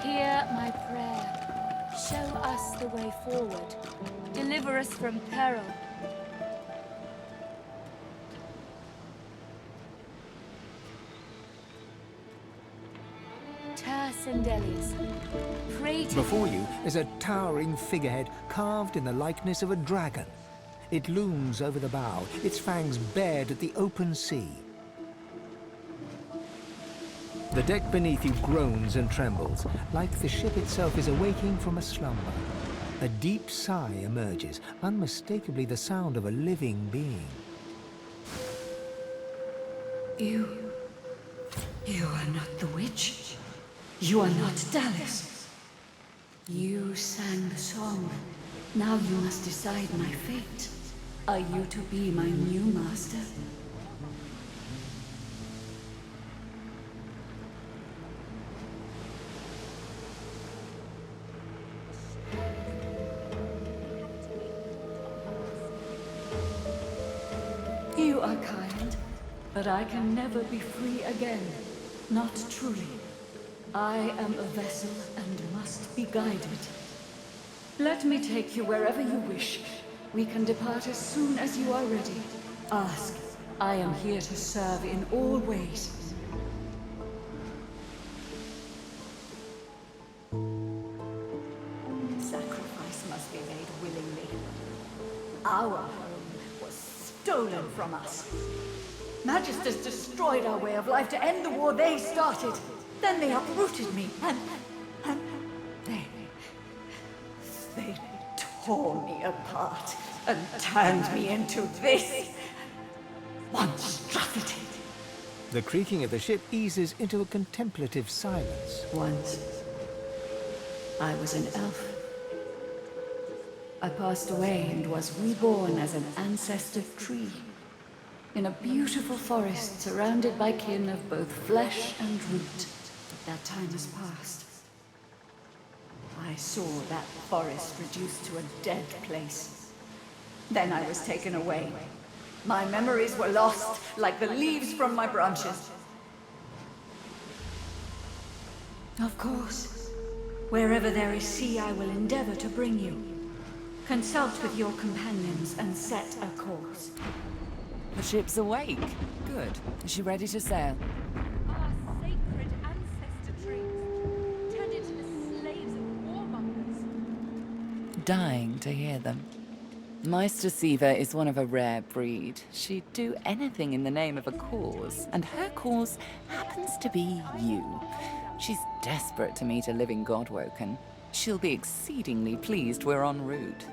Hear my prayer. Show us the way forward. Deliver us from peril. Pray to Before you is a towering figurehead carved in the likeness of a dragon. It looms over the bow, its fangs bared at the open sea. The deck beneath you groans and trembles, like the ship itself is awaking from a slumber. A deep sigh emerges, unmistakably the sound of a living being. You are not the witch. You are not Dallas. You sang the song. Now you must decide my fate. Are you to be my new master? You are kind, but I can never be free again. Not truly. I am a vessel and must be guided. Let me take you wherever you wish. We can depart as soon as you are ready. Ask. I am here to serve in all ways. Sacrifice must be made willingly. Our home was stolen from us. Magisters destroyed our way of life to end the war they started. Then they uprooted me, and they tore me apart and turned me into this monstrosity. The creaking of the ship eases into a contemplative silence. Once, I was an elf. I passed away and was reborn as an ancestor tree. In a beautiful forest surrounded by kin of both flesh and root. That time has passed. I saw that forest reduced to a dead place. Then I was taken away. My memories were lost, like the leaves from my branches. Of course, wherever there is sea, I will endeavor to bring you. Consult with your companions and set a course. The ship's awake. Good. Is she ready to sail? our sacred ancestor trees, tended to the slaves of warmongers. Dying to hear them. Meister Siva is one of a rare breed. She'd do anything in the name of a cause, and her cause happens to be you. She's desperate to meet a living Godwoken. She'll be exceedingly pleased we're en route.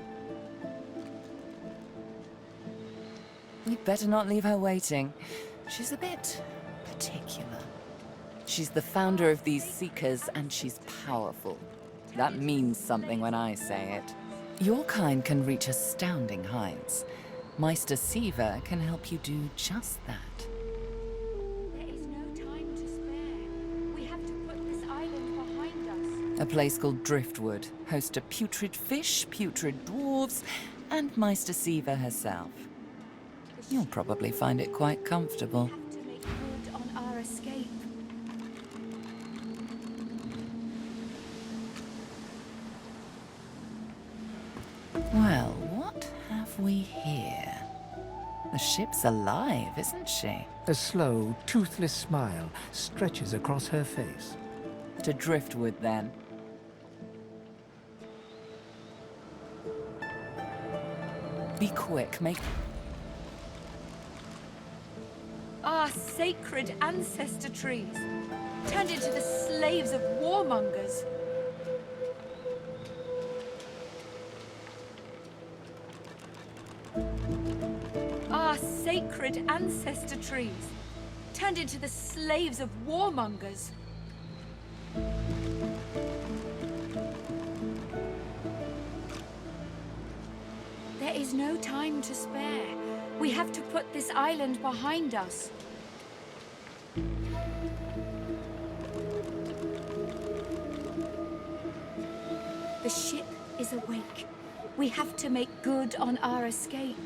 You'd better not leave her waiting. She's a bit particular. She's the founder of these Seekers, and she's powerful. That means something when I say it. Your kind can reach astounding heights. Meister Siva can help you do just that. There is no time to spare. We have to put this island behind us. A place called Driftwood, host to putrid fish, putrid dwarves, and Meister Siva herself. You'll probably find it quite comfortable. We have to make good on our escape. Well, what have we here? The ship's alive, isn't she? A slow, toothless smile stretches across her face. To Driftwood, then. Be quick, make... Our sacred ancestor trees, tended to the slaves of warmongers. Our sacred ancestor trees, tended to the slaves of warmongers. There is no time to spare. We have to put this island behind us. ship is awake. We have to make good on our escape.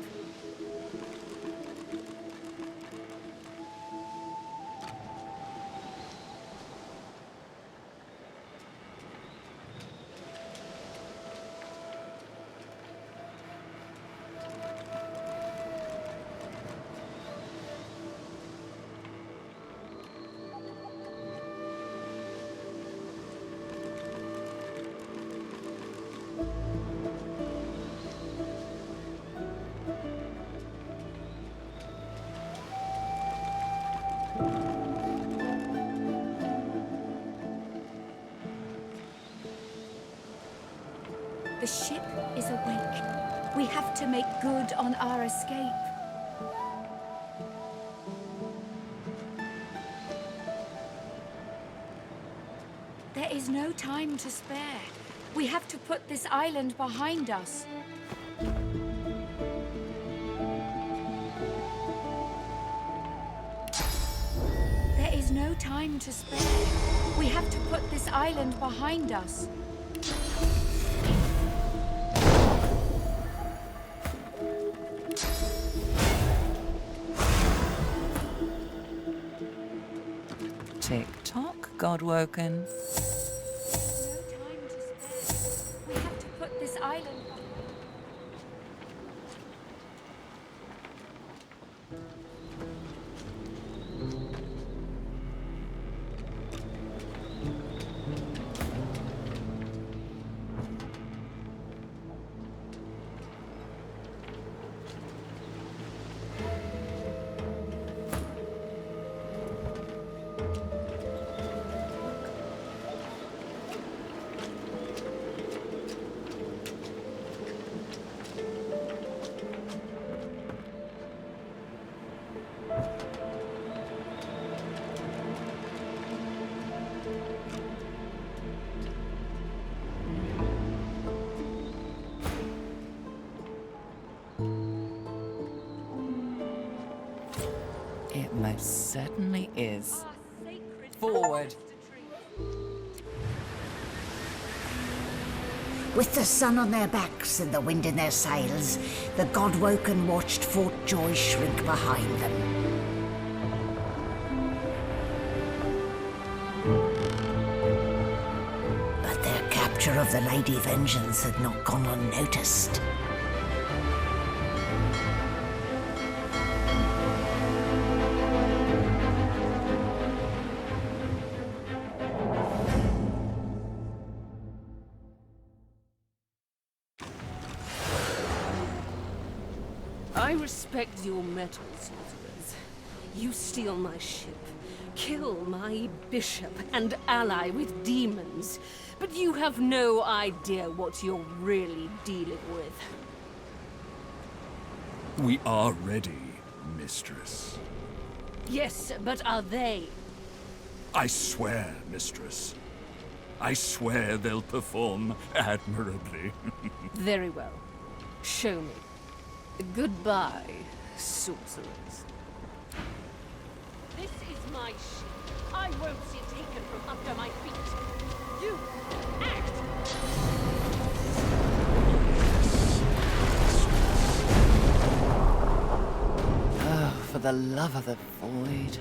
The ship is awake. We have to make good on our escape. There is no time to spare. We have to put this island behind us. There is no time to spare. We have to put this island behind us. Tick-tock, Godwoken. No time to spare. We have to put this island behind us. It most certainly is. Our sacred Forward. With the sun on their backs and the wind in their sails, the Godwoken watched Fort Joy shrink behind them. But their capture of the Lady Vengeance had not gone unnoticed. I respect your mettle, sorcerers. You steal my ship, kill my bishop and ally with demons, but you have no idea what you're really dealing with. We are ready, mistress. Yes, but are they? I swear, mistress. I swear they'll perform admirably. Very well. Show me. Goodbye, sorcerers. This is my ship. I won't see it taken from under my feet. You, act! Oh, for the love of the void.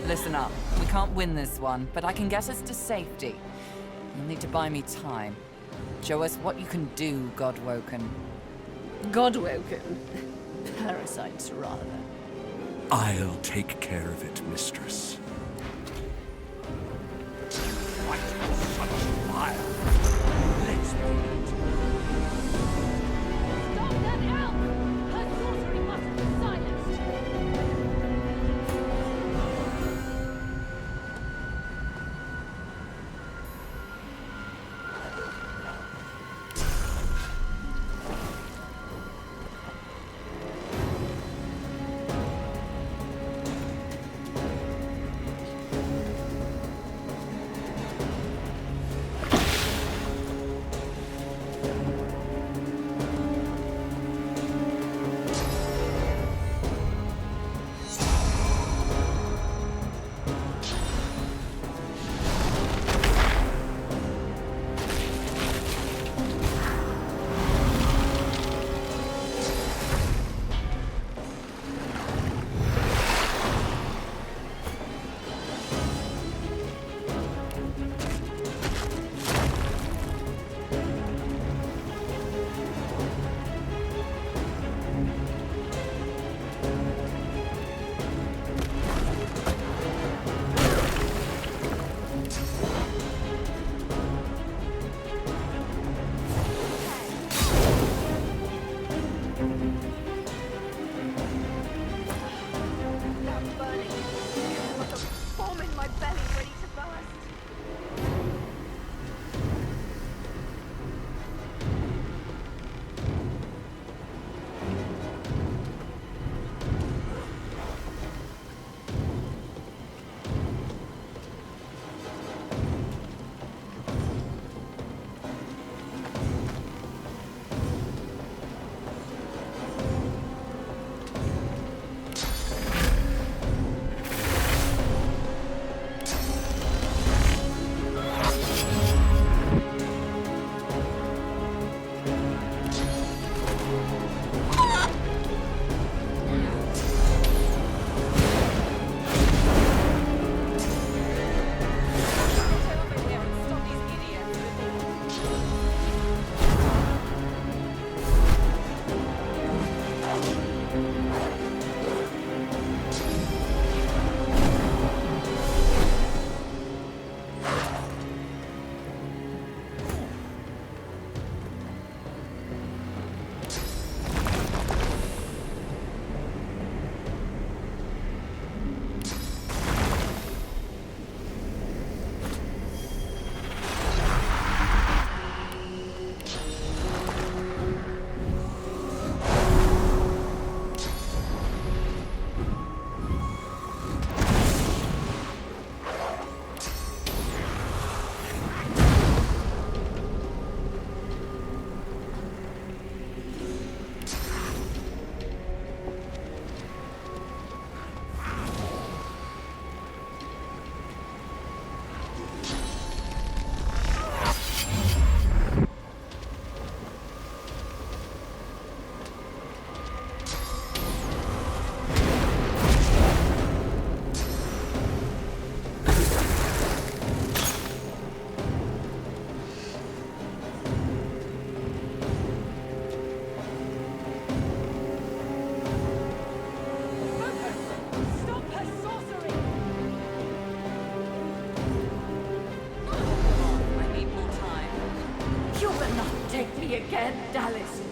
Listen up. We can't win this one, but I can get us to safety. You'll need to buy me time. Show us what you can do, Godwoken. Godwoken. Parasites, rather. I'll take care of it, mistress. What such fire? Let's begin. Stop that elf! Her sorcery must be silenced! me again, Dallas.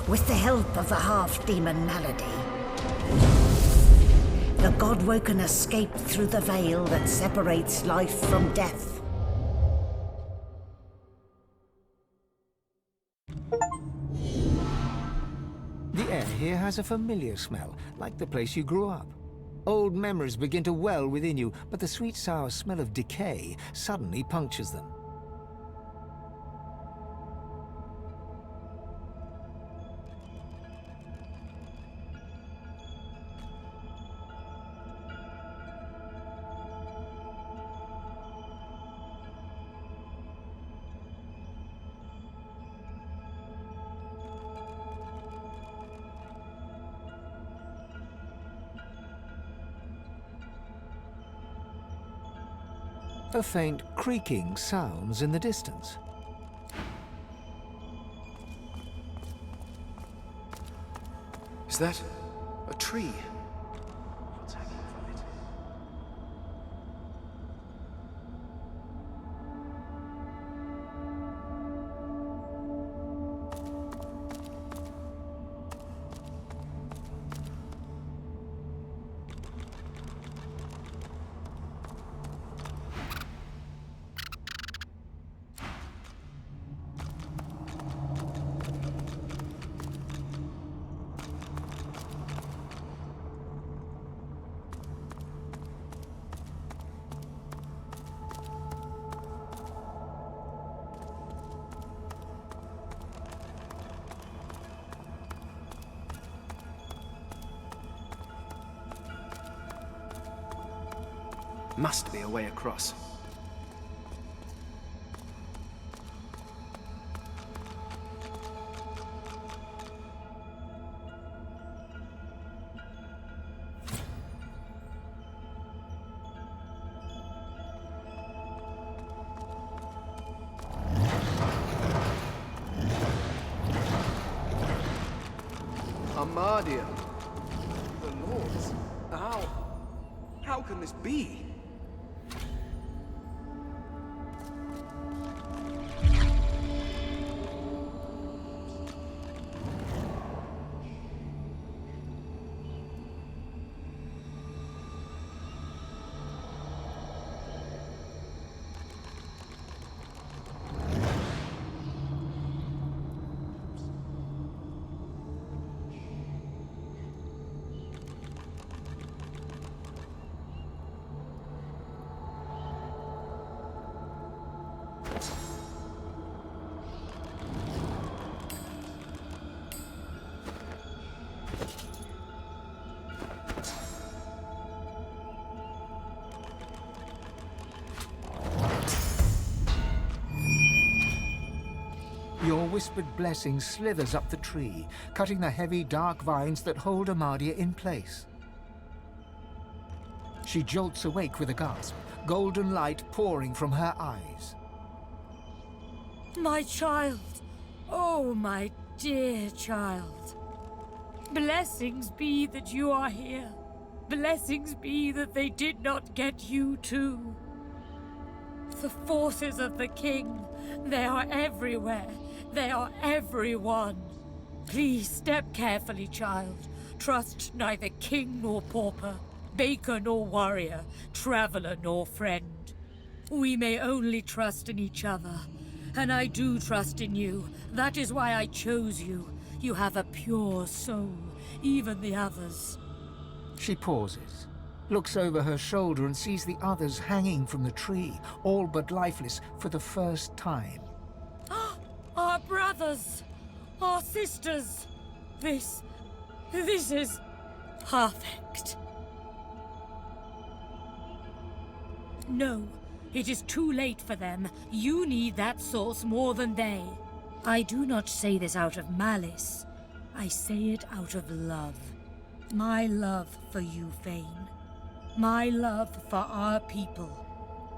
with the help of the half-demon Malady, the Godwoken escaped through the veil that separates life from death. The air here has a familiar smell, like the place you grew up. Old memories begin to well within you, but the sweet-sour smell of decay suddenly punctures them. A faint creaking sounds in the distance. Is that a tree? What's hanging from it? Must be a way across. Armadia. The Lords. How can this be? Your whispered blessing slithers up the tree, cutting the heavy, dark vines that hold Armadia in place. She jolts awake with a gasp, golden light pouring from her eyes. My child! Oh, my dear child. Blessings be that you are here. Blessings be that they did not get you too. The forces of the king, they are everywhere. They are everyone. Please step carefully, child. Trust neither king nor pauper, baker nor warrior, traveler nor friend. We may only trust in each other. And I do trust in you. That is why I chose you. You have a pure soul, even the others. She pauses, looks over her shoulder and sees the others hanging from the tree, all but lifeless for the first time. Our brothers! Our sisters! This is perfect. No, it is too late for them. You need that source more than they. I do not say this out of malice. I say it out of love. My love for you, Vayne. My love for our people.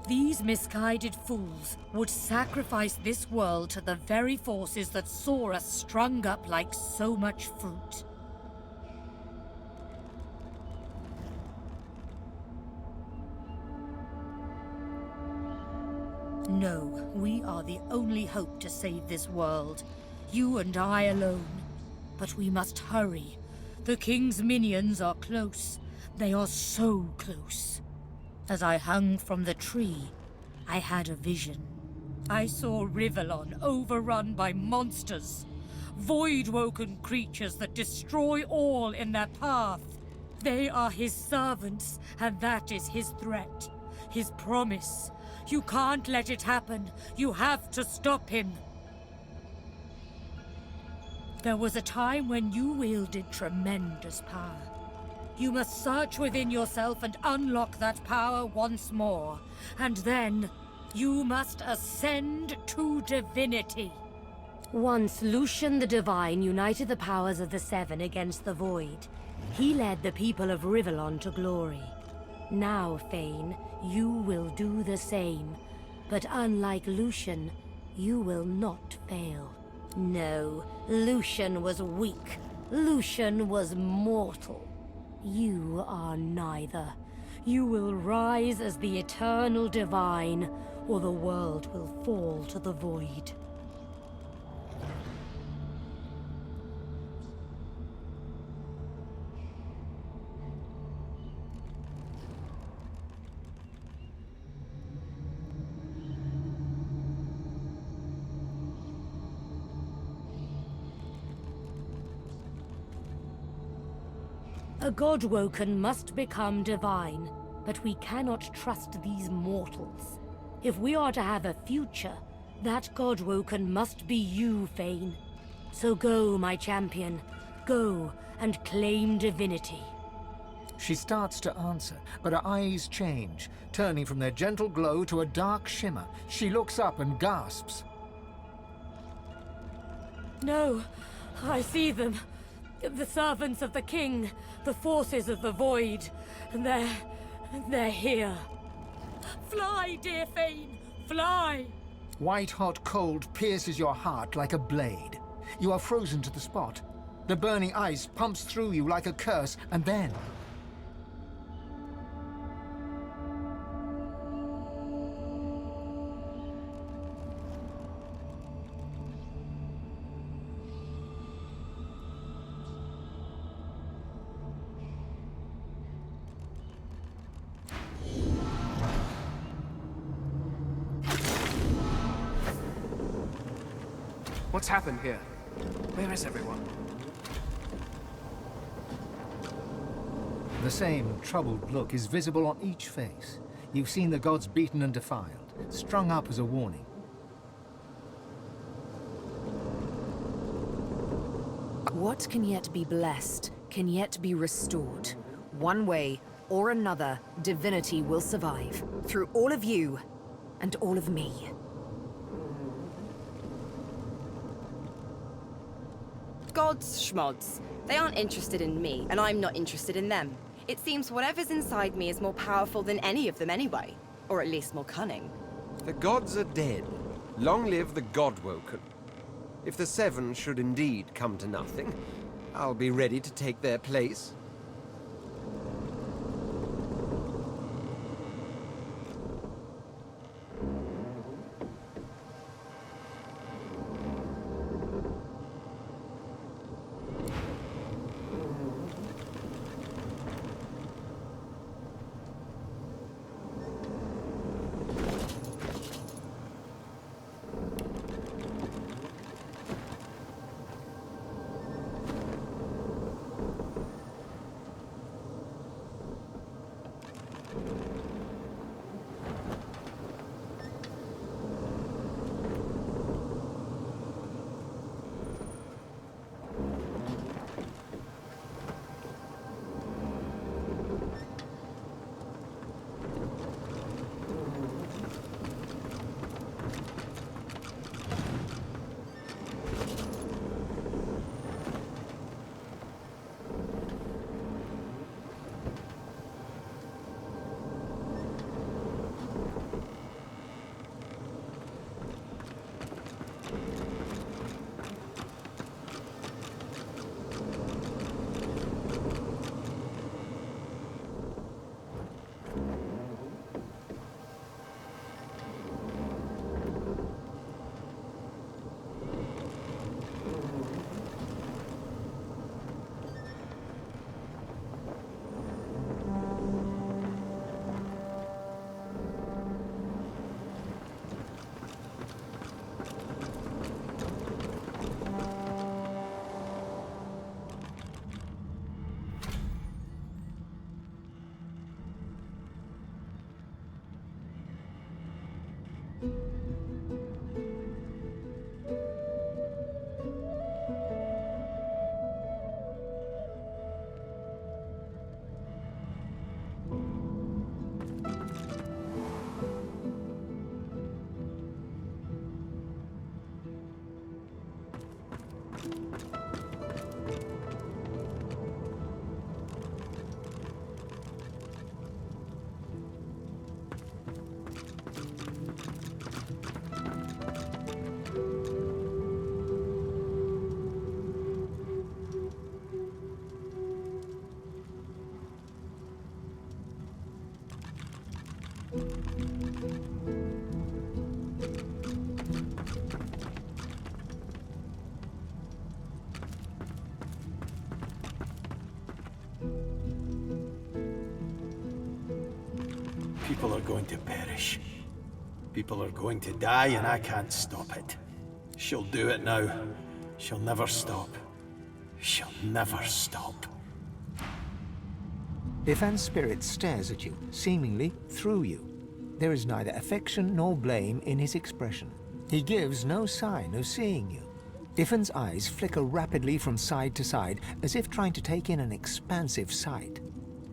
These misguided fools would sacrifice this world to the very forces that saw us strung up like so much fruit. No, we are the only hope to save this world. You and I alone. But we must hurry. The king's minions are close. They are so close. As I hung from the tree, I had a vision. I saw Rivellon overrun by monsters. Void-woken creatures that destroy all in their path. They are his servants, and that is his threat. His promise. You can't let it happen. You have to stop him. There was a time when you wielded tremendous power. You must search within yourself and unlock that power once more. And then, you must ascend to divinity. Once Lucian the Divine united the powers of the Seven against the Void. He led the people of Rivellon to glory. Now, Fane, you will do the same. But unlike Lucian, you will not fail. No, Lucian was weak. Lucian was mortal. You are neither. You will rise as the eternal divine, or the world will fall to the void. A God-woken must become divine, but we cannot trust these mortals. If we are to have a future, that God-woken must be you, Fane. So go, my champion. Go and claim divinity. She starts to answer, but her eyes change, turning from their gentle glow to a dark shimmer. She looks up and gasps. No, I see them. The servants of the king, the forces of the void. They're here. Fly, dear Fane, fly! White-hot cold pierces your heart like a blade. You are frozen to the spot. The burning ice pumps through you like a curse, and then... What's happened here? Where is everyone? The same troubled look is visible on each face. You've seen the gods beaten and defiled, strung up as a warning. What can yet be blessed, can yet be restored. One way or another, divinity will survive. Through all of you, and all of me. Gods, schmods. They aren't interested in me, and I'm not interested in them. It seems whatever's inside me is more powerful than any of them anyway. Or at least more cunning. The gods are dead. Long live the God-woken. If the Seven should indeed come to nothing, I'll be ready to take their place. People are going to perish. People are going to die, and I can't stop it. She'll do it now. She'll never stop. She'll never stop. Ifan's spirit stares at you, seemingly through you. There is neither affection nor blame in his expression. He gives no sign of seeing you. Ifan's eyes flicker rapidly from side to side, as if trying to take in an expansive sight.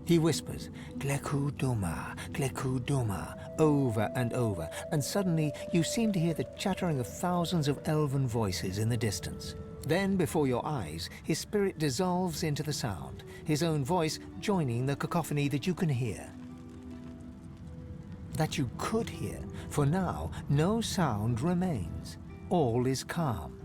He whispers, Gleku Duma, over and over, and suddenly you seem to hear the chattering of thousands of elven voices in the distance. Then, before your eyes, his spirit dissolves into the sound, his own voice joining the cacophony that you can hear. That you could hear, for now no sound remains. All is calm.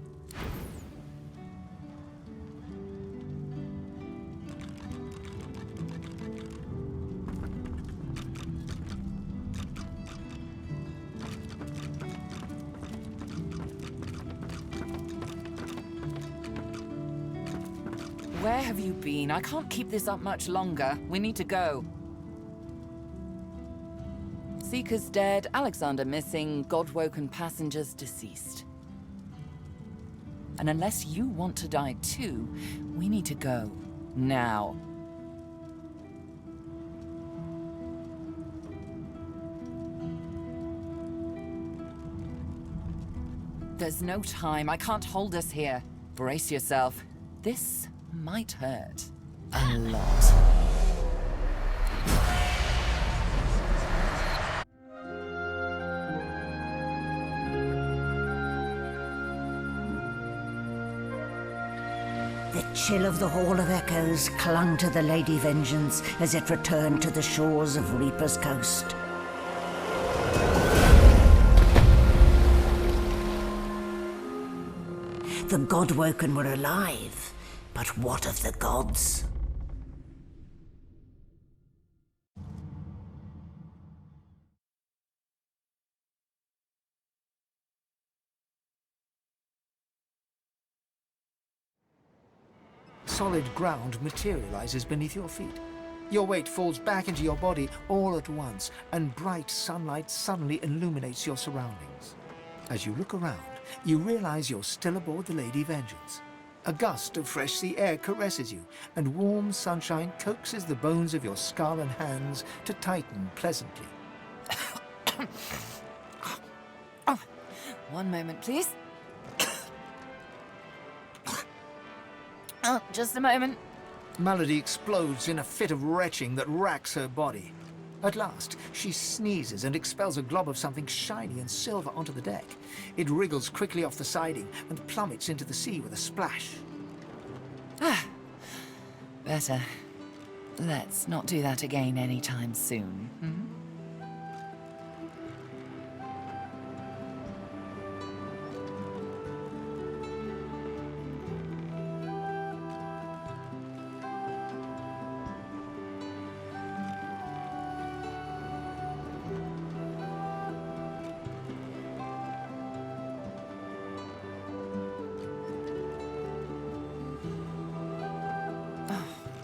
Where have you been? I can't keep this up much longer. We need to go. Seekers dead, Alexander missing, God-woken passengers deceased. And unless you want to die too, we need to go. Now. There's no time. I can't hold us here. Brace yourself. This might hurt. A lot. The chill of the Hall of Echoes clung to the Lady Vengeance as it returned to the shores of Reaper's Coast. The Godwoken were alive, but what of the gods? Solid ground materializes beneath your feet. Your weight falls back into your body all at once, and bright sunlight suddenly illuminates your surroundings. As you look around, you realize you're still aboard the Lady Vengeance. A gust of fresh sea air caresses you, and warm sunshine coaxes the bones of your skull and hands to tighten pleasantly. Oh, one moment, please. Oh, just a moment. Melody explodes in a fit of retching that racks her body. At last, she sneezes and expels a glob of something shiny and silver onto the deck. It wriggles quickly off the siding and plummets into the sea with a splash. Ah, better. Let's not do that again anytime soon. Hmm?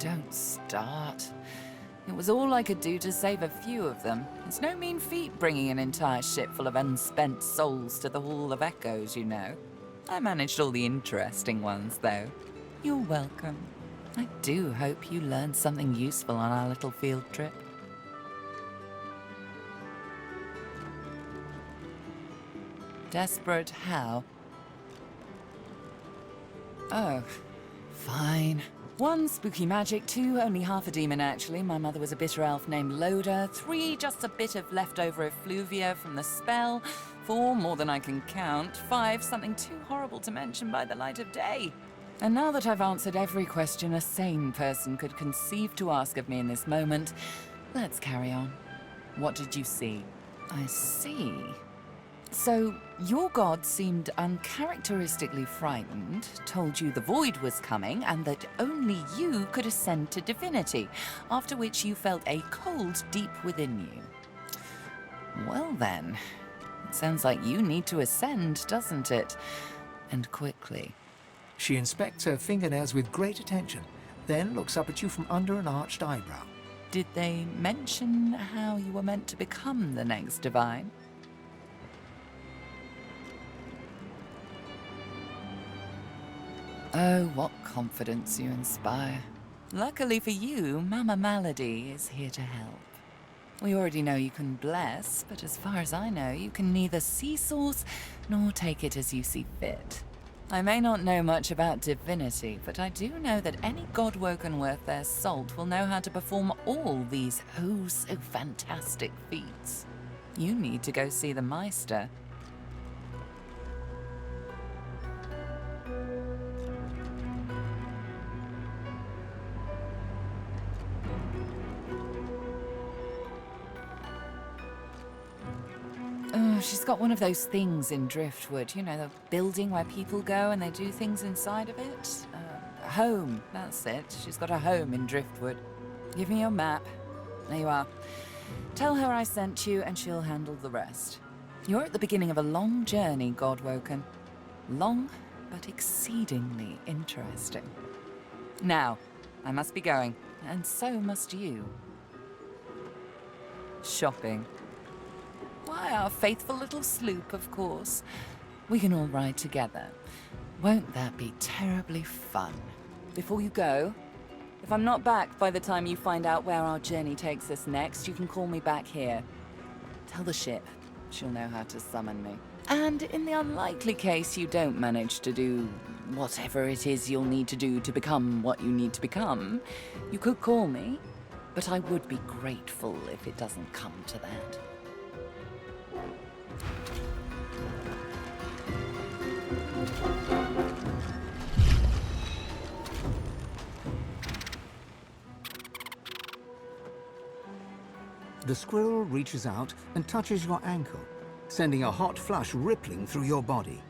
Don't start. It was all I could do to save a few of them. It's no mean feat bringing an entire ship full of unspent souls to the Hall of Echoes, you know. I managed all the interesting ones, though. You're welcome. I do hope you learned something useful on our little field trip. Desperate how? Oh, fine. 1, spooky magic. 2, only half a demon, actually. My mother was a bitter elf named Loda. 3, just a bit of leftover effluvia from the spell. 4, more than I can count. 5, something too horrible to mention by the light of day. And now that I've answered every question a sane person could conceive to ask of me in this moment, let's carry on. What did you see? I see. So, your god seemed uncharacteristically frightened, told you the void was coming, and that only you could ascend to divinity, after which you felt a cold deep within you. Well then, it sounds like you need to ascend, doesn't it? And quickly. She inspects her fingernails with great attention, then looks up at you from under an arched eyebrow. Did they mention how you were meant to become the next divine? Oh, what confidence you inspire. Luckily for you, Mama Malady is here to help. We already know you can bless, but as far as I know, you can neither see source nor take it as you see fit. I may not know much about divinity, but I do know that any godwoken worth their salt will know how to perform all these oh-so-fantastic feats. You need to go see the Meister. Oh, she's got one of those things in Driftwood, you know, the building where people go and they do things inside of it. Home, that's it. She's got a home in Driftwood. Give me your map. There you are. Tell her I sent you and she'll handle the rest. You're at the beginning of a long journey, Godwoken. Long, but exceedingly interesting. Now, I must be going, and so must you. Shopping. Why, our faithful little sloop, of course. We can all ride together. Won't that be terribly fun? Before you go, if I'm not back by the time you find out where our journey takes us next, you can call me back here. Tell the ship. She'll know how to summon me. And in the unlikely case you don't manage to do whatever it is you'll need to do to become what you need to become, you could call me, but I would be grateful if it doesn't come to that. The squirrel reaches out and touches your ankle, sending a hot flush rippling through your body.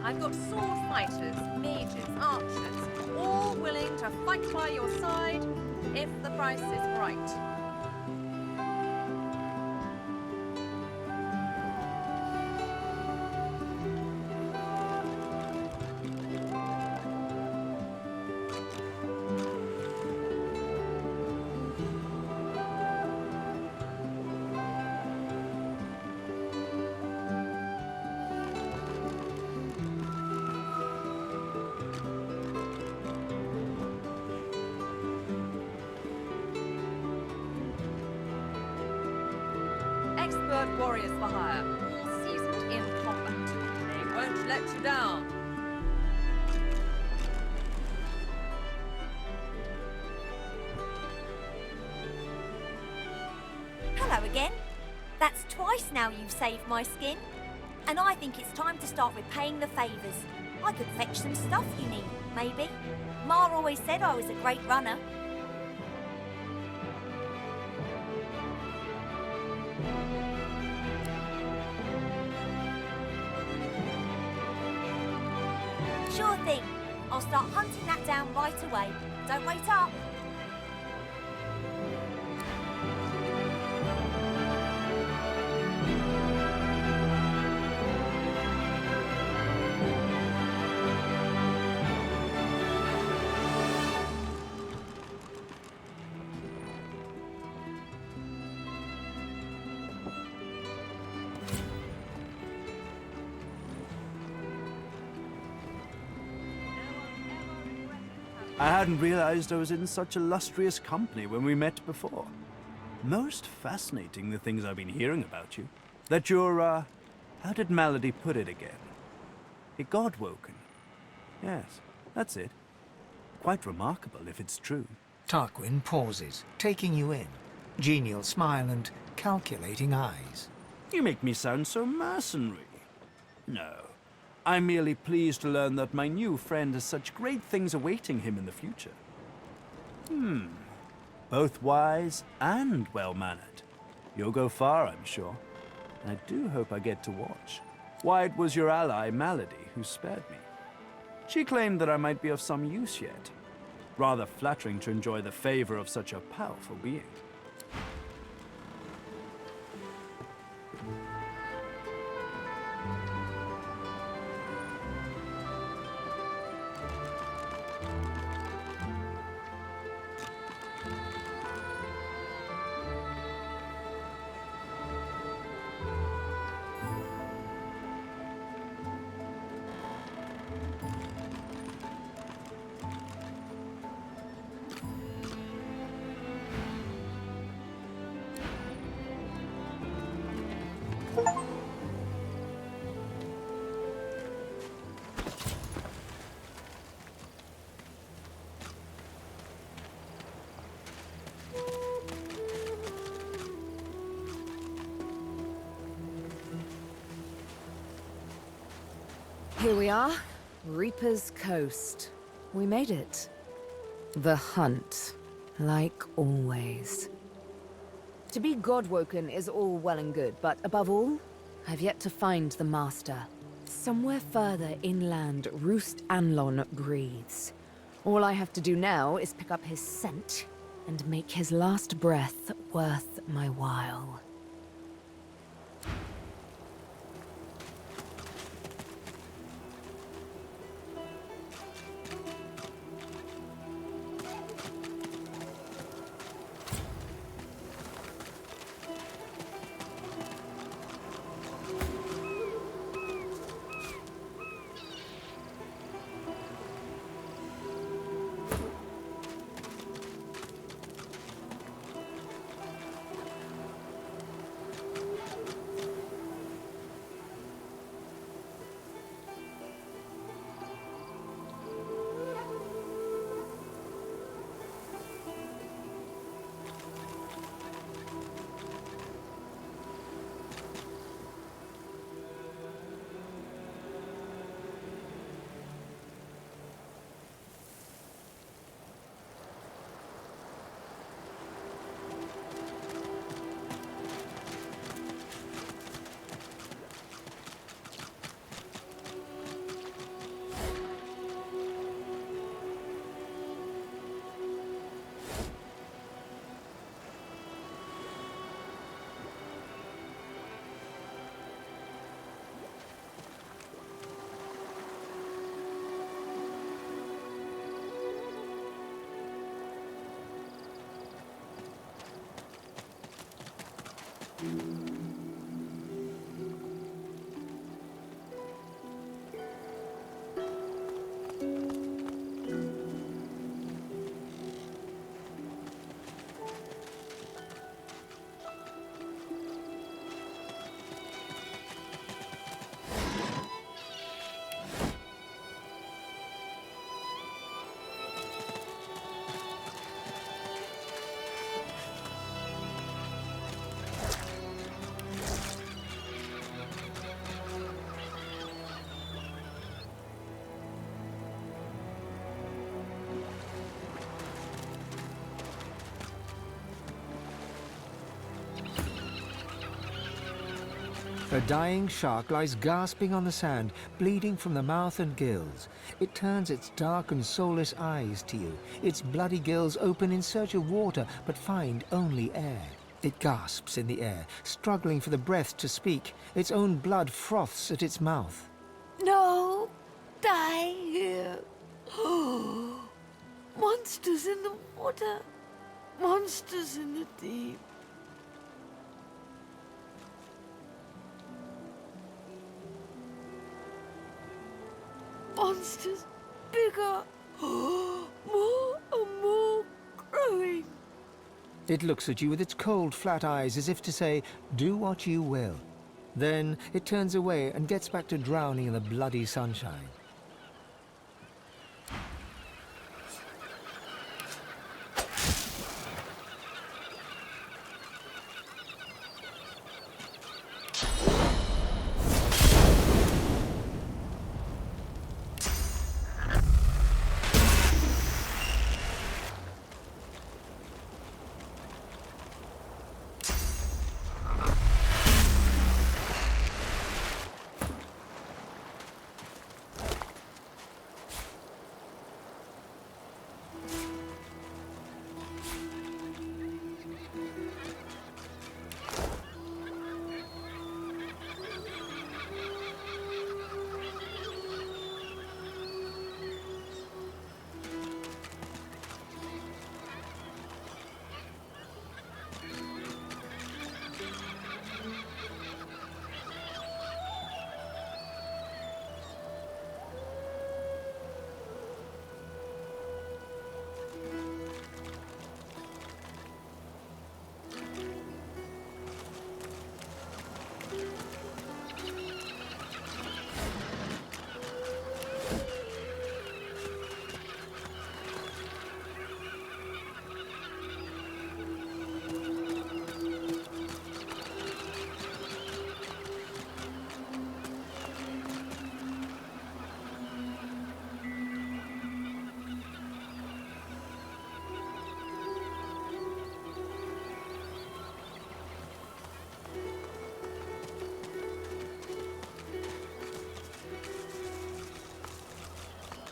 I've got sword fighters, mages, archers, all willing to fight by your side if the price is right. Expert warriors for hire, all seasoned in combat. They won't let you down. Hello again. That's twice now you've saved my skin. And I think it's time to start repaying the favours. I could fetch some stuff you need, maybe. Ma always said I was a great runner. Sure thing. I'll start hunting that down right away. Don't wait up. I hadn't realized I was in such illustrious company when we met before. Most fascinating, the things I've been hearing about you. That you're, how did Malady put it again? A God-woken. Yes, that's it. Quite remarkable if it's true. Tarquin pauses, taking you in. Genial smile and calculating eyes. You make me sound so mercenary. No, I'm merely pleased to learn that my new friend has such great things awaiting him in the future. Both wise and well-mannered. You'll go far, I'm sure. And I do hope I get to watch. Why, it was your ally, Malady, who spared me. She claimed that I might be of some use yet. Rather flattering to enjoy the favor of such a powerful being. Here we are, Reaper's Coast. We made it. The hunt, like always. To be God-woken is all well and good, but above all, I've yet to find the Master. Somewhere further inland, Roost Anlon breathes. All I have to do now is pick up his scent and make his last breath worth my while. A dying shark lies gasping on the sand, bleeding from the mouth and gills. It turns its dark and soulless eyes to you. Its bloody gills open in search of water, but find only air. It gasps in the air, struggling for the breath to speak. Its own blood froths at its mouth. No! Die here! Monsters in the water! Monsters in the deep! Monsters bigger more and more growing. It looks at you with its cold, flat eyes as if to say, do what you will. Then it turns away and gets back to drowning in the bloody sunshine.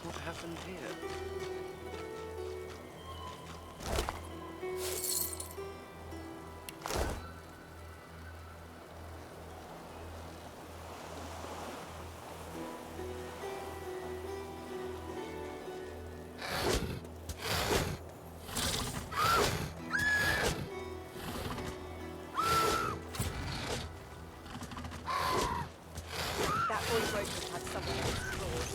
What happened here? That boy Woken had someone else's claws.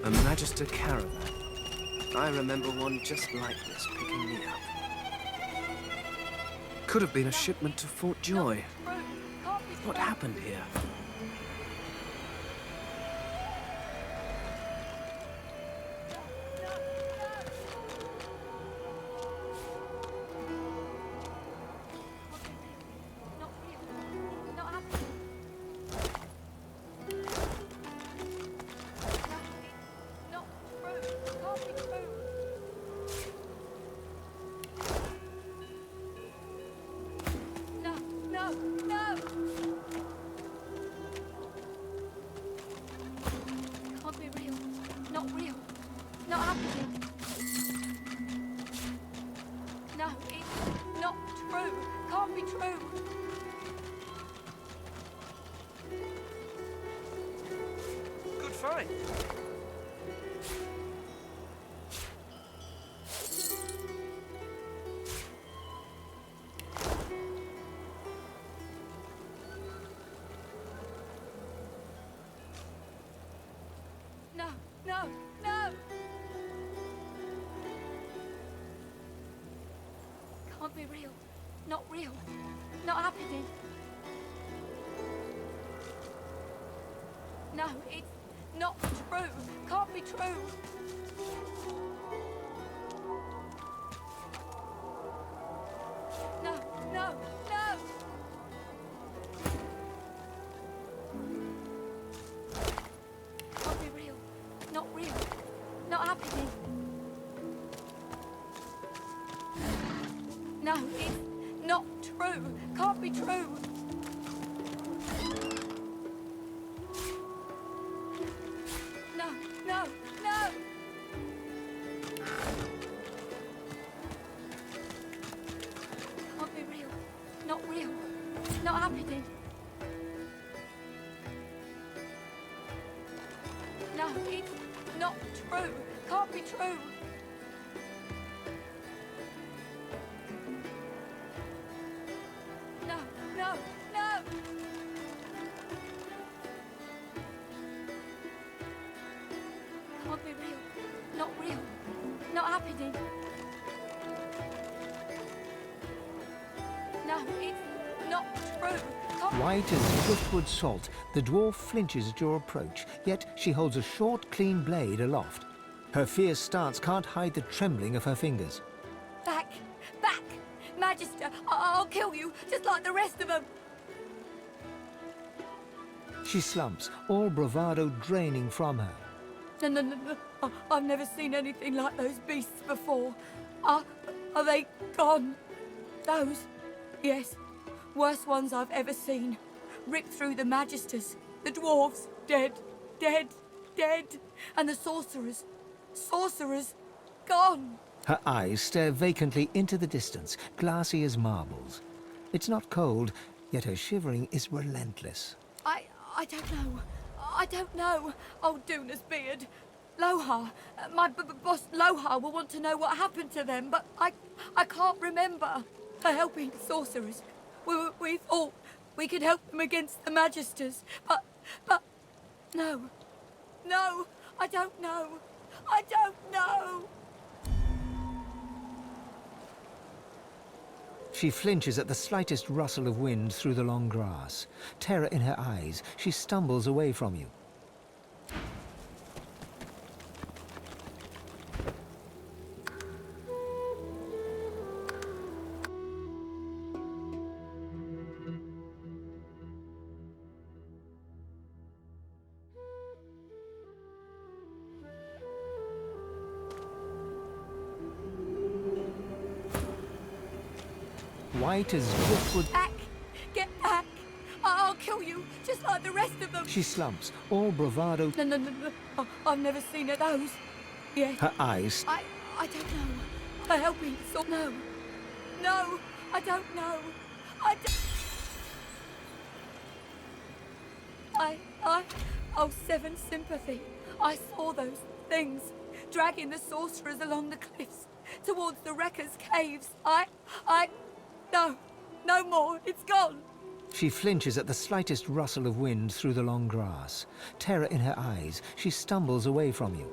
A Magister caravan. I remember one just like this picking me up. Could have been a shipment to Fort Joy. What happened here? Can't be real. Not real. Not happening. No, it's not true. Can't be true. No, no, no! Can't be real. Not real. Not happening. No, it's not true. Can't be true. No, no, no! Can't be real. Not real. Not happening. No, it's not true. Can't be true. No, no, no! Can't be real. Not real. Not happening. No, it's not true. White as driftwood salt, the dwarf flinches at your approach, yet she holds a short, clean blade aloft. Her fierce stance can't hide the trembling of her fingers. Back! Back! Magister, I'll kill you, just like the rest of them! She slumps, all bravado draining from her. No. I've never seen anything like those beasts before. Are they gone? Those? Yes. Worst ones I've ever seen. Ripped through the Magisters. The dwarves. Dead. Dead. Dead. And the sorcerers. Sorcerers. Gone. Her eyes stare vacantly into the distance, glassy as marbles. It's not cold, yet her shivering is relentless. I don't know. I don't know. Oh, Duna's beard. Lohar. My boss Lohar will want to know what happened to them, but I can't remember. Her helping sorcerers. We thought we could help them against the Magisters, but no. No, I don't know. I don't know. She flinches at the slightest rustle of wind through the long grass. Terror in her eyes, she stumbles away from you. White as driftwood. Back! Get back! I'll kill you, just like the rest of them! She slumps, all bravado. No. I've never seen those. Yeah. Her eyes. I don't know. Her helping so no. No, I don't know. Oh, Seven Sympathy. I saw those things, dragging the sorcerers along the cliffs, towards the Wreckers' caves. No more. It's gone. She flinches at the slightest rustle of wind through the long grass. Terror in her eyes, she stumbles away from you.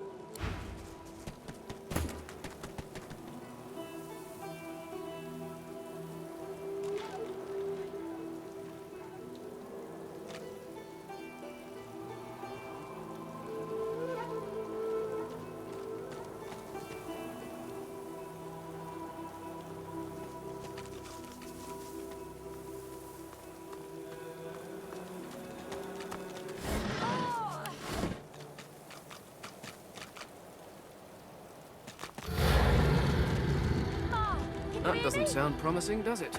That doesn't sound promising, does it?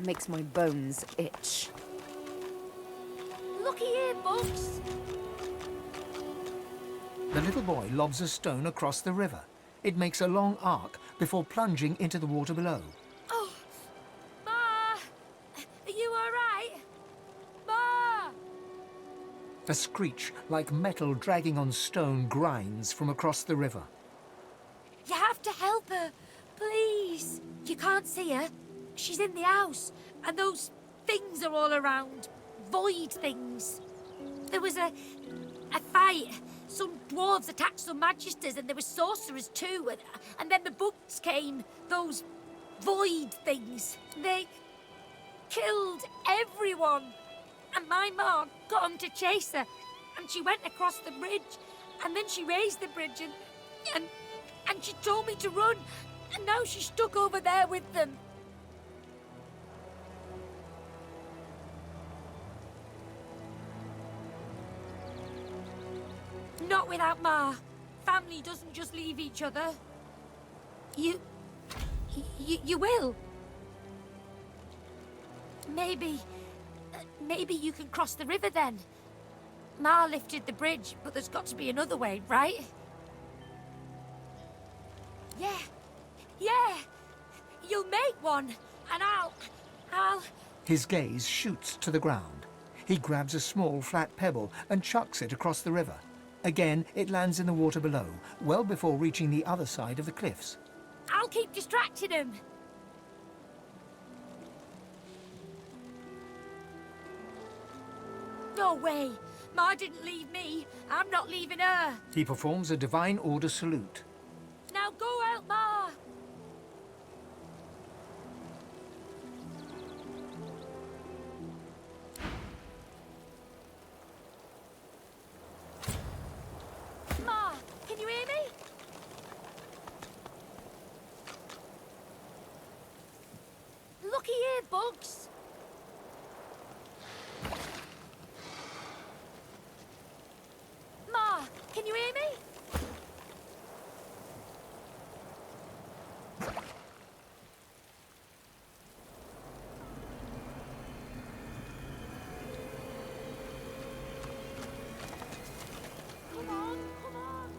Makes my bones itch. Looky here, Bugs. The little boy lobs a stone across the river. It makes a long arc before plunging into the water below. Oh, Ma! Are you all right? Ma! A screech like metal dragging on stone grinds from across the river. You have to help her, please. You can't see her. She's in the house, and those things are all around. Void things. There was a fight. Some dwarves attacked some magisters, and there were sorcerers too. And then the bugs came. Those void things. They killed everyone. And my mom got them to chase her. And she went across the bridge. And then she raised the bridge and she told me to run. And now she's stuck over there with them. Not without Ma. Family doesn't just leave each other. You will. Maybe you can cross the river then. Ma lifted the bridge, but there's got to be another way, right? Yeah. You'll make one, and I'll... His gaze shoots to the ground. He grabs a small flat pebble and chucks it across the river. Again, it lands in the water below, well before reaching the other side of the cliffs. I'll keep distracting him. No way. Ma didn't leave me. I'm not leaving her. He performs a divine order salute. Now go out, Ma. Ma, can you hear me? Looky here, Bugs. Ma, can you hear me? Come on, come on.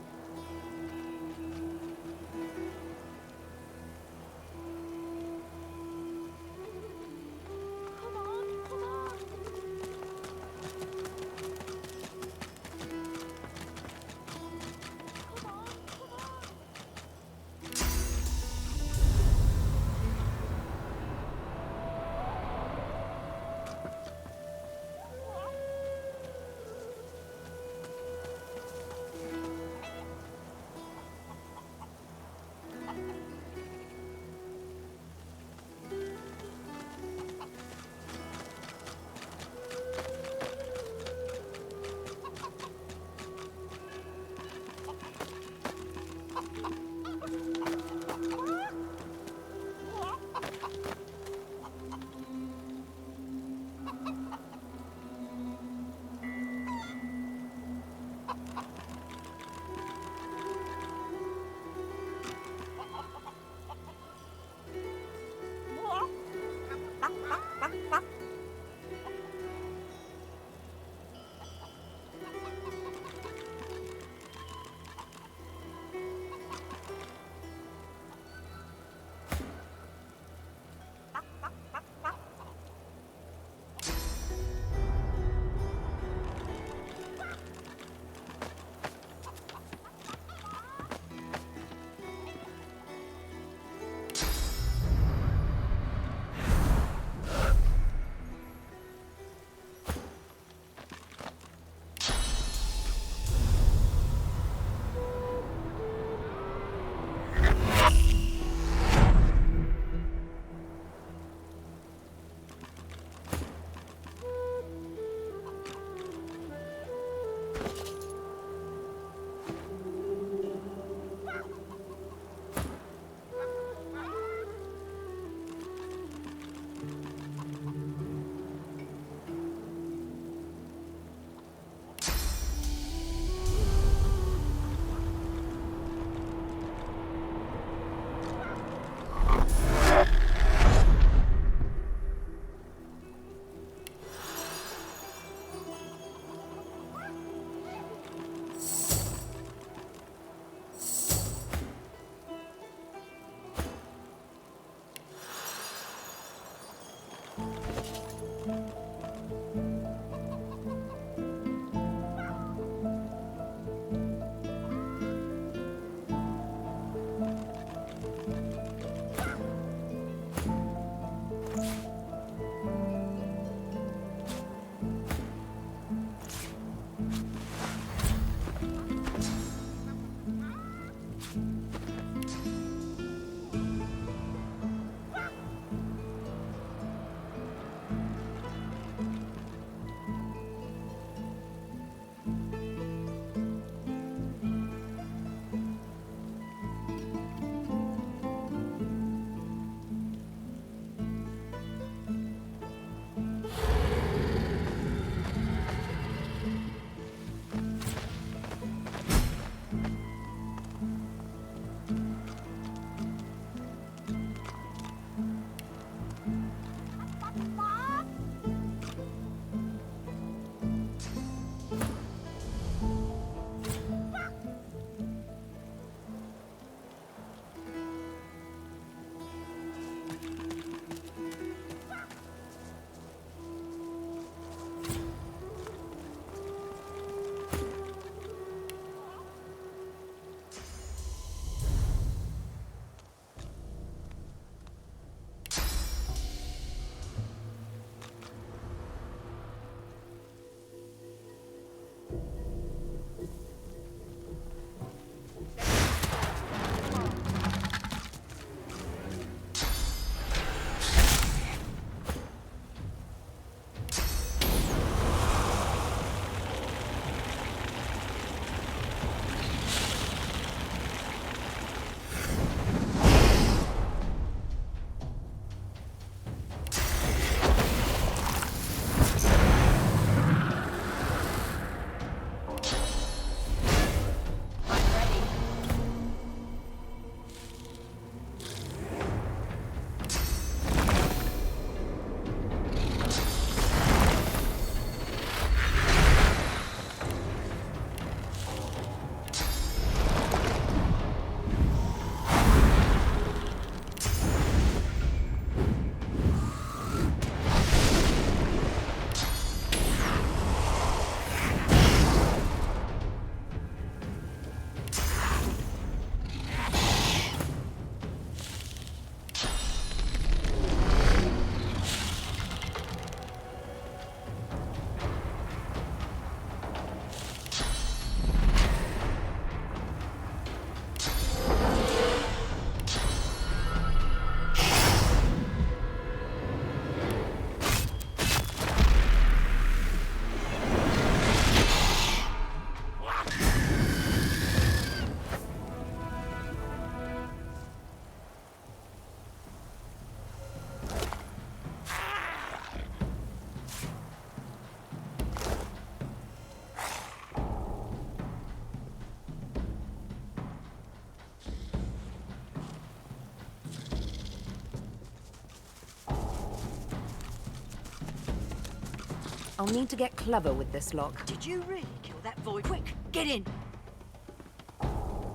I'll need to get clever with this lock. Did you really kill that void? Quick, get in!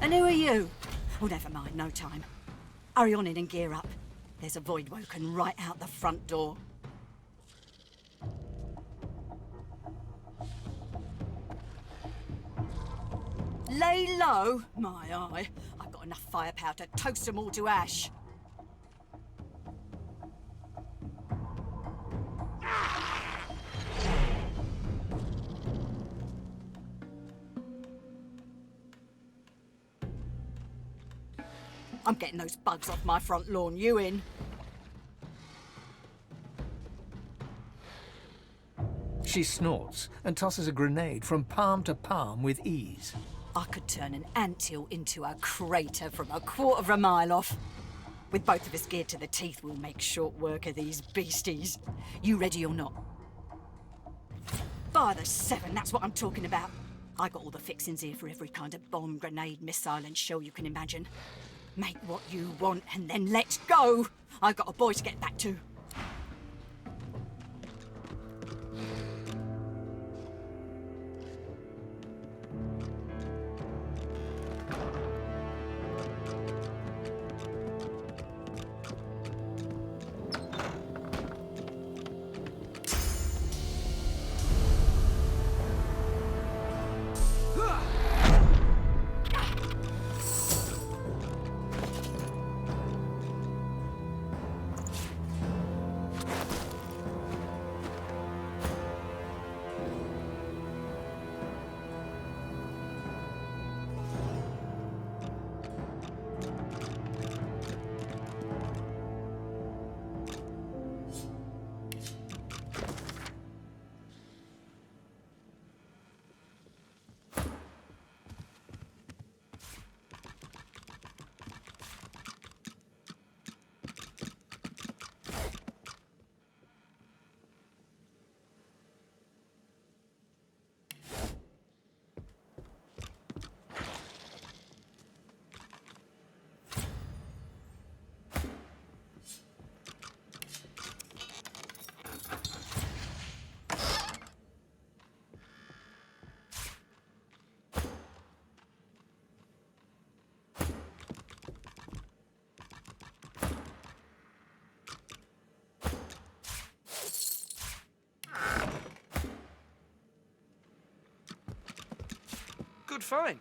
And who are you? Oh, never mind, no time. Hurry on in and gear up. There's a void woken right out the front door. Lay low? My eye. I've got enough firepower to toast them all to ash. I'm getting those bugs off my front lawn. You in? She snorts and tosses a grenade from palm to palm with ease. I could turn an anthill into a crater from a quarter of a mile off. With both of us geared to the teeth, we'll make short work of these beasties. You ready or not? By the seven, that's what I'm talking about. I got all the fixings here for every kind of bomb, grenade, missile and shell you can imagine. Make what you want and then let's go! I've got a boy to get back to. good find.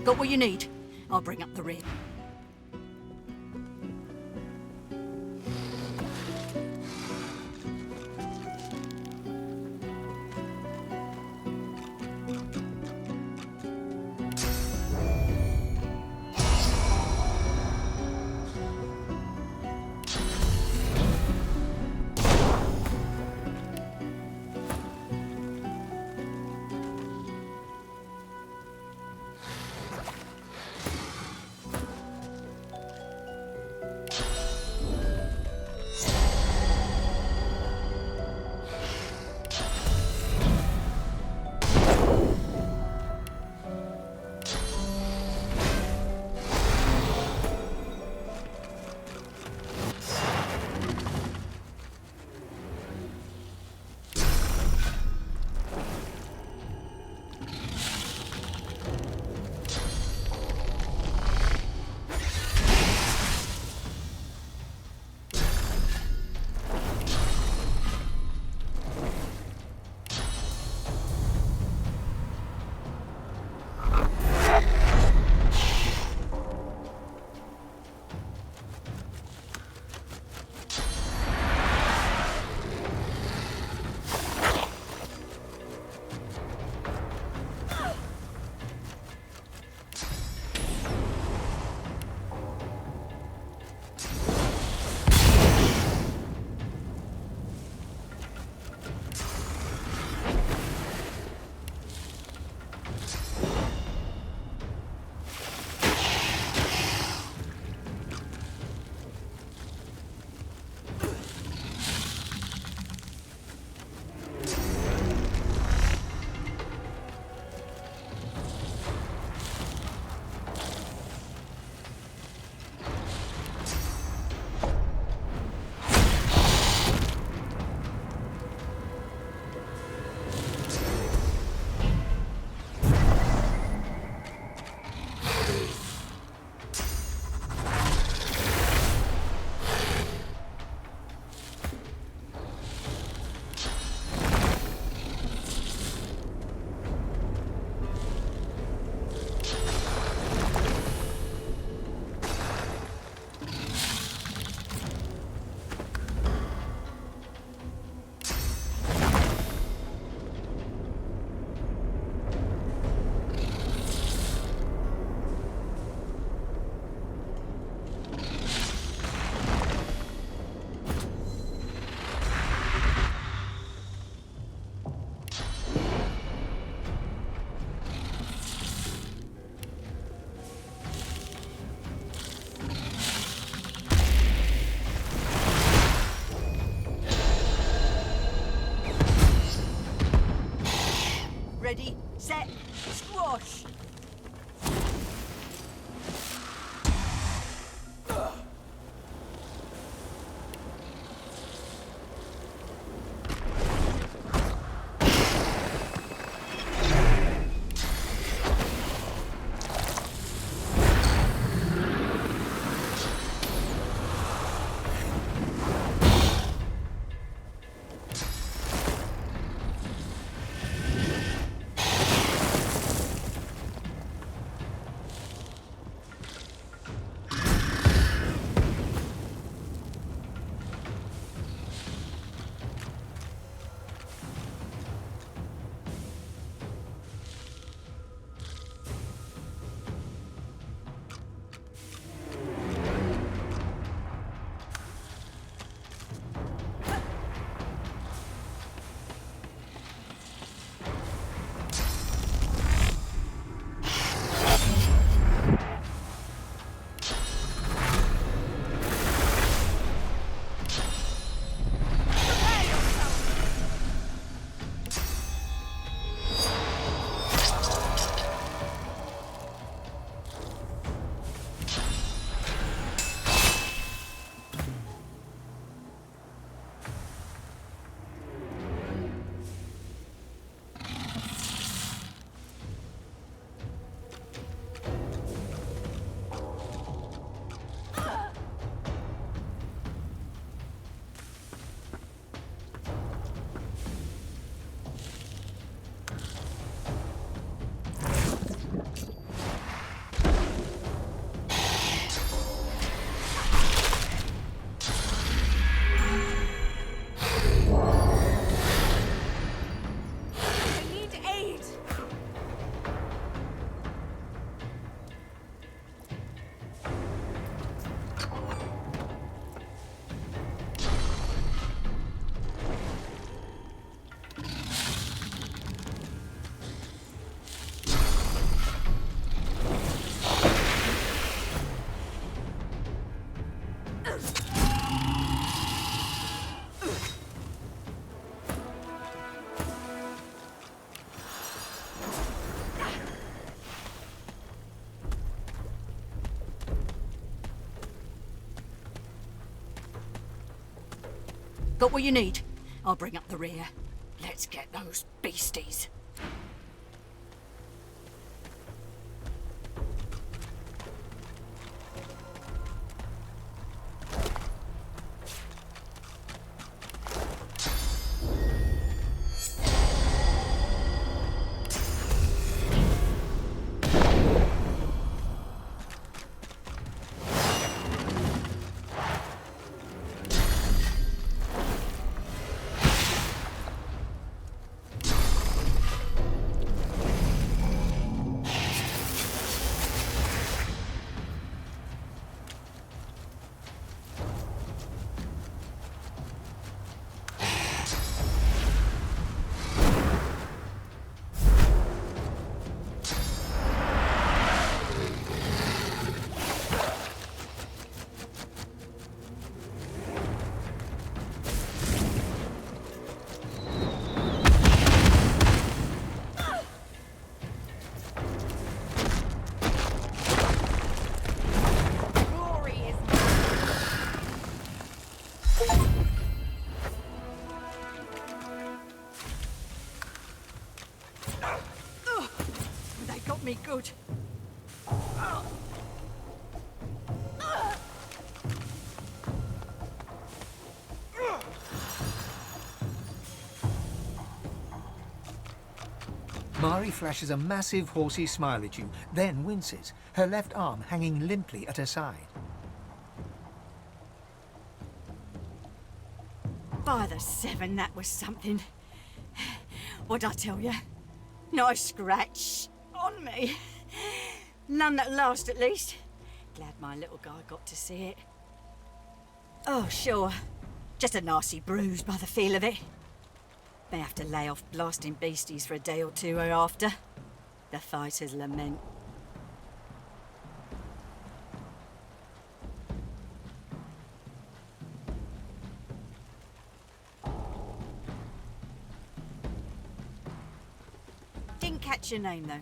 Got what you need? I'll bring up the rear. Got what you need? I'll bring up the rear. Let's get those beasties. Me good. Mari flashes a massive horsey smile at you, then winces, her left arm hanging limply at her side. By the seven, that was something. What'd I tell you? Nice scratch on me. None that last, at least. Glad my little guy got to see it. Oh, sure. Just a nasty bruise by the feel of it. May have to lay off blasting beasties for a day or two hereafter. The fighters lament. Didn't catch your name, though.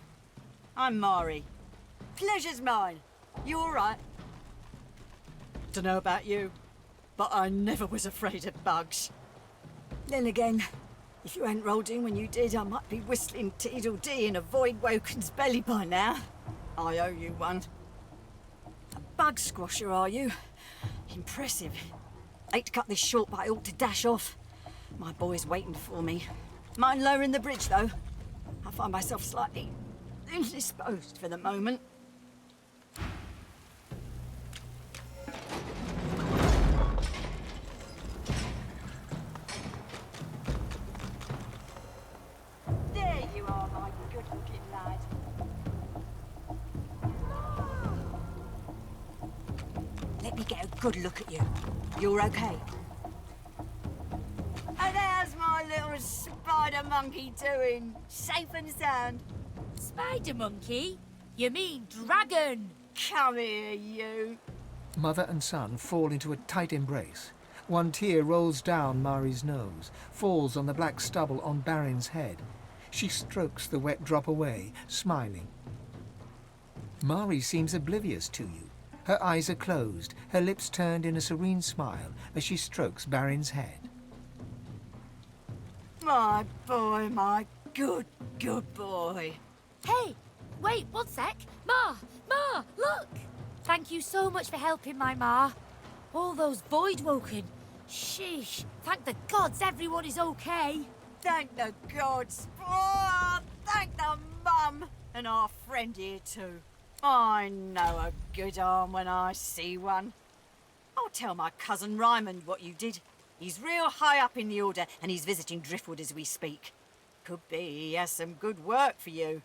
I'm Mari. Pleasure's mine. You all right? Dunno about you, but I never was afraid of bugs. Then again, if you hadn't rolled in when you did, I might be whistling Teedle-Dee in a Void Woken's belly by now. I owe you one. A bug squasher, are you? Impressive. Hate to cut this short, but I ought to dash off. My boy's waiting for me. Mind lowering the bridge, though? I find myself slightly indisposed for the moment. There you are, my good-looking lad. Let me get a good look at you. You're okay? And how's my little spider monkey doing? Safe and sound? Spider monkey? You mean dragon? Come here, you. Mother and son fall into a tight embrace. One tear rolls down Mari's nose, falls on the black stubble on Barin's head. She strokes the wet drop away, smiling. Mari seems oblivious to you. Her eyes are closed, her lips turned in a serene smile as she strokes Barin's head. My boy, my good boy. Hey, wait, 1 sec. Ma, look! Thank you so much for helping my ma. All those Void Woken. Sheesh, thank the gods everyone is okay. Thank the gods. Oh, thank the mum. And our friend here too. I know a good arm when I see one. I'll tell my cousin Raymond what you did. He's real high up in the Order and he's visiting Driftwood as we speak. Could be he has some good work for you.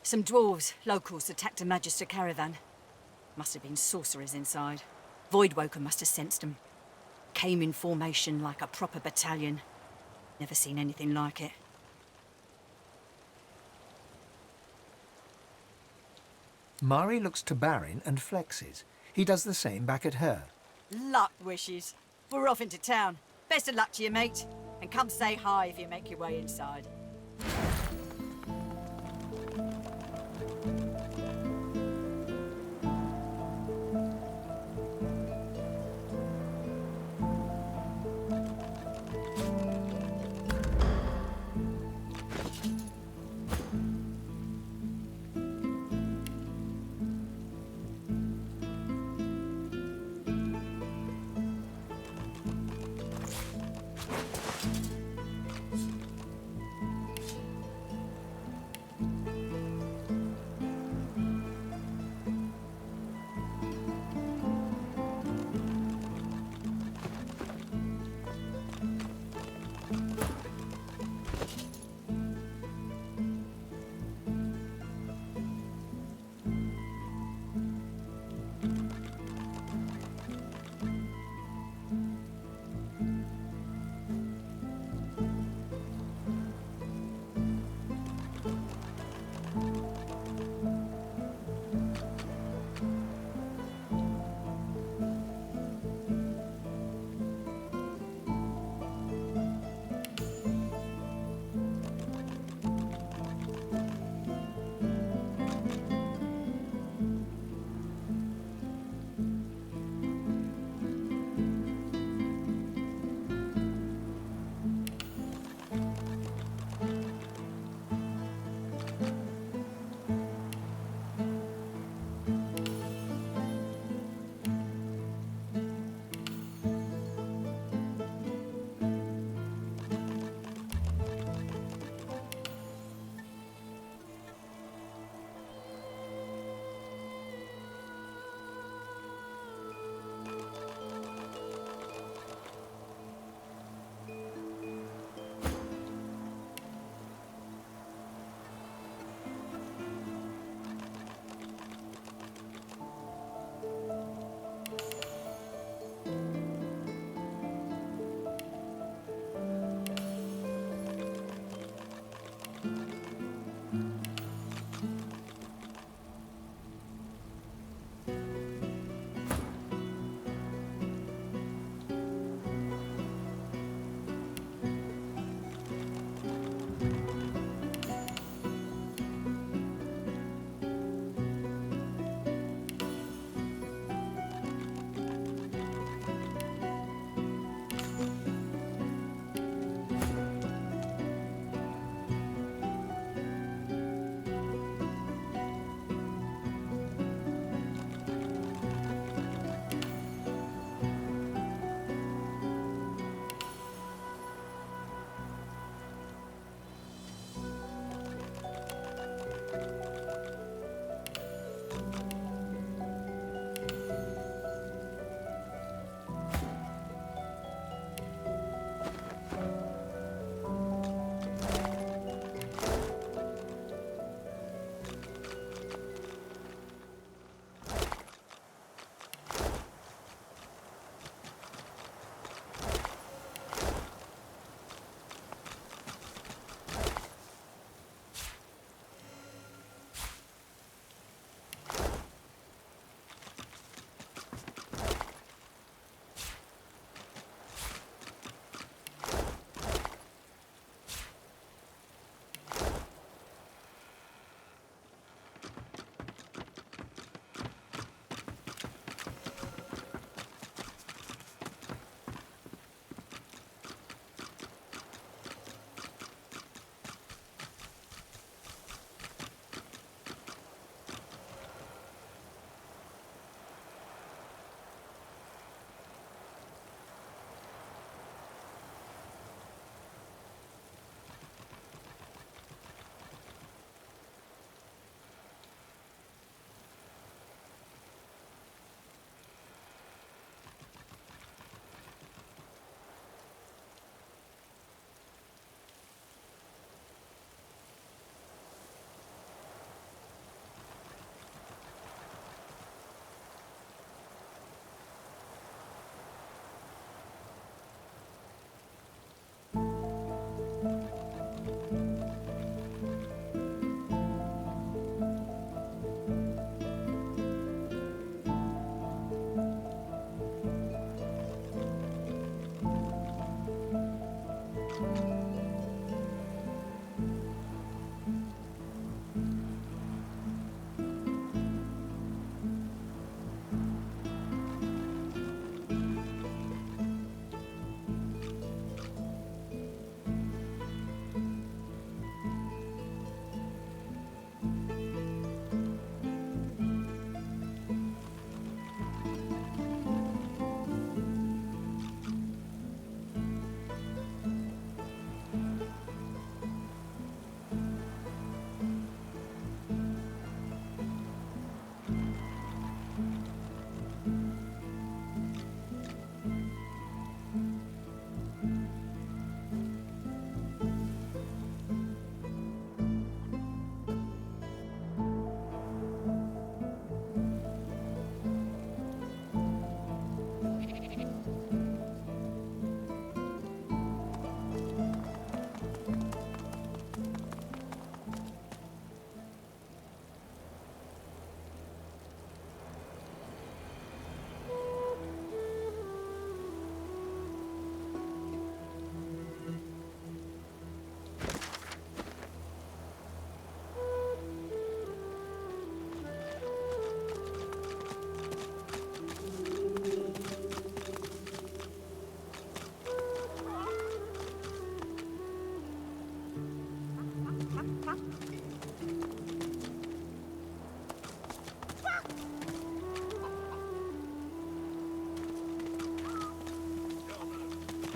Some dwarves, locals, attacked a Magister caravan. Must have been sorcerers inside. Voidwoken must have sensed them. Came in formation like a proper battalion. Never seen anything like it. Mari looks to Barin and flexes. He does the same back at her. Luck wishes. We're off into town. Best of luck to you, mate. And come say hi if you make your way inside.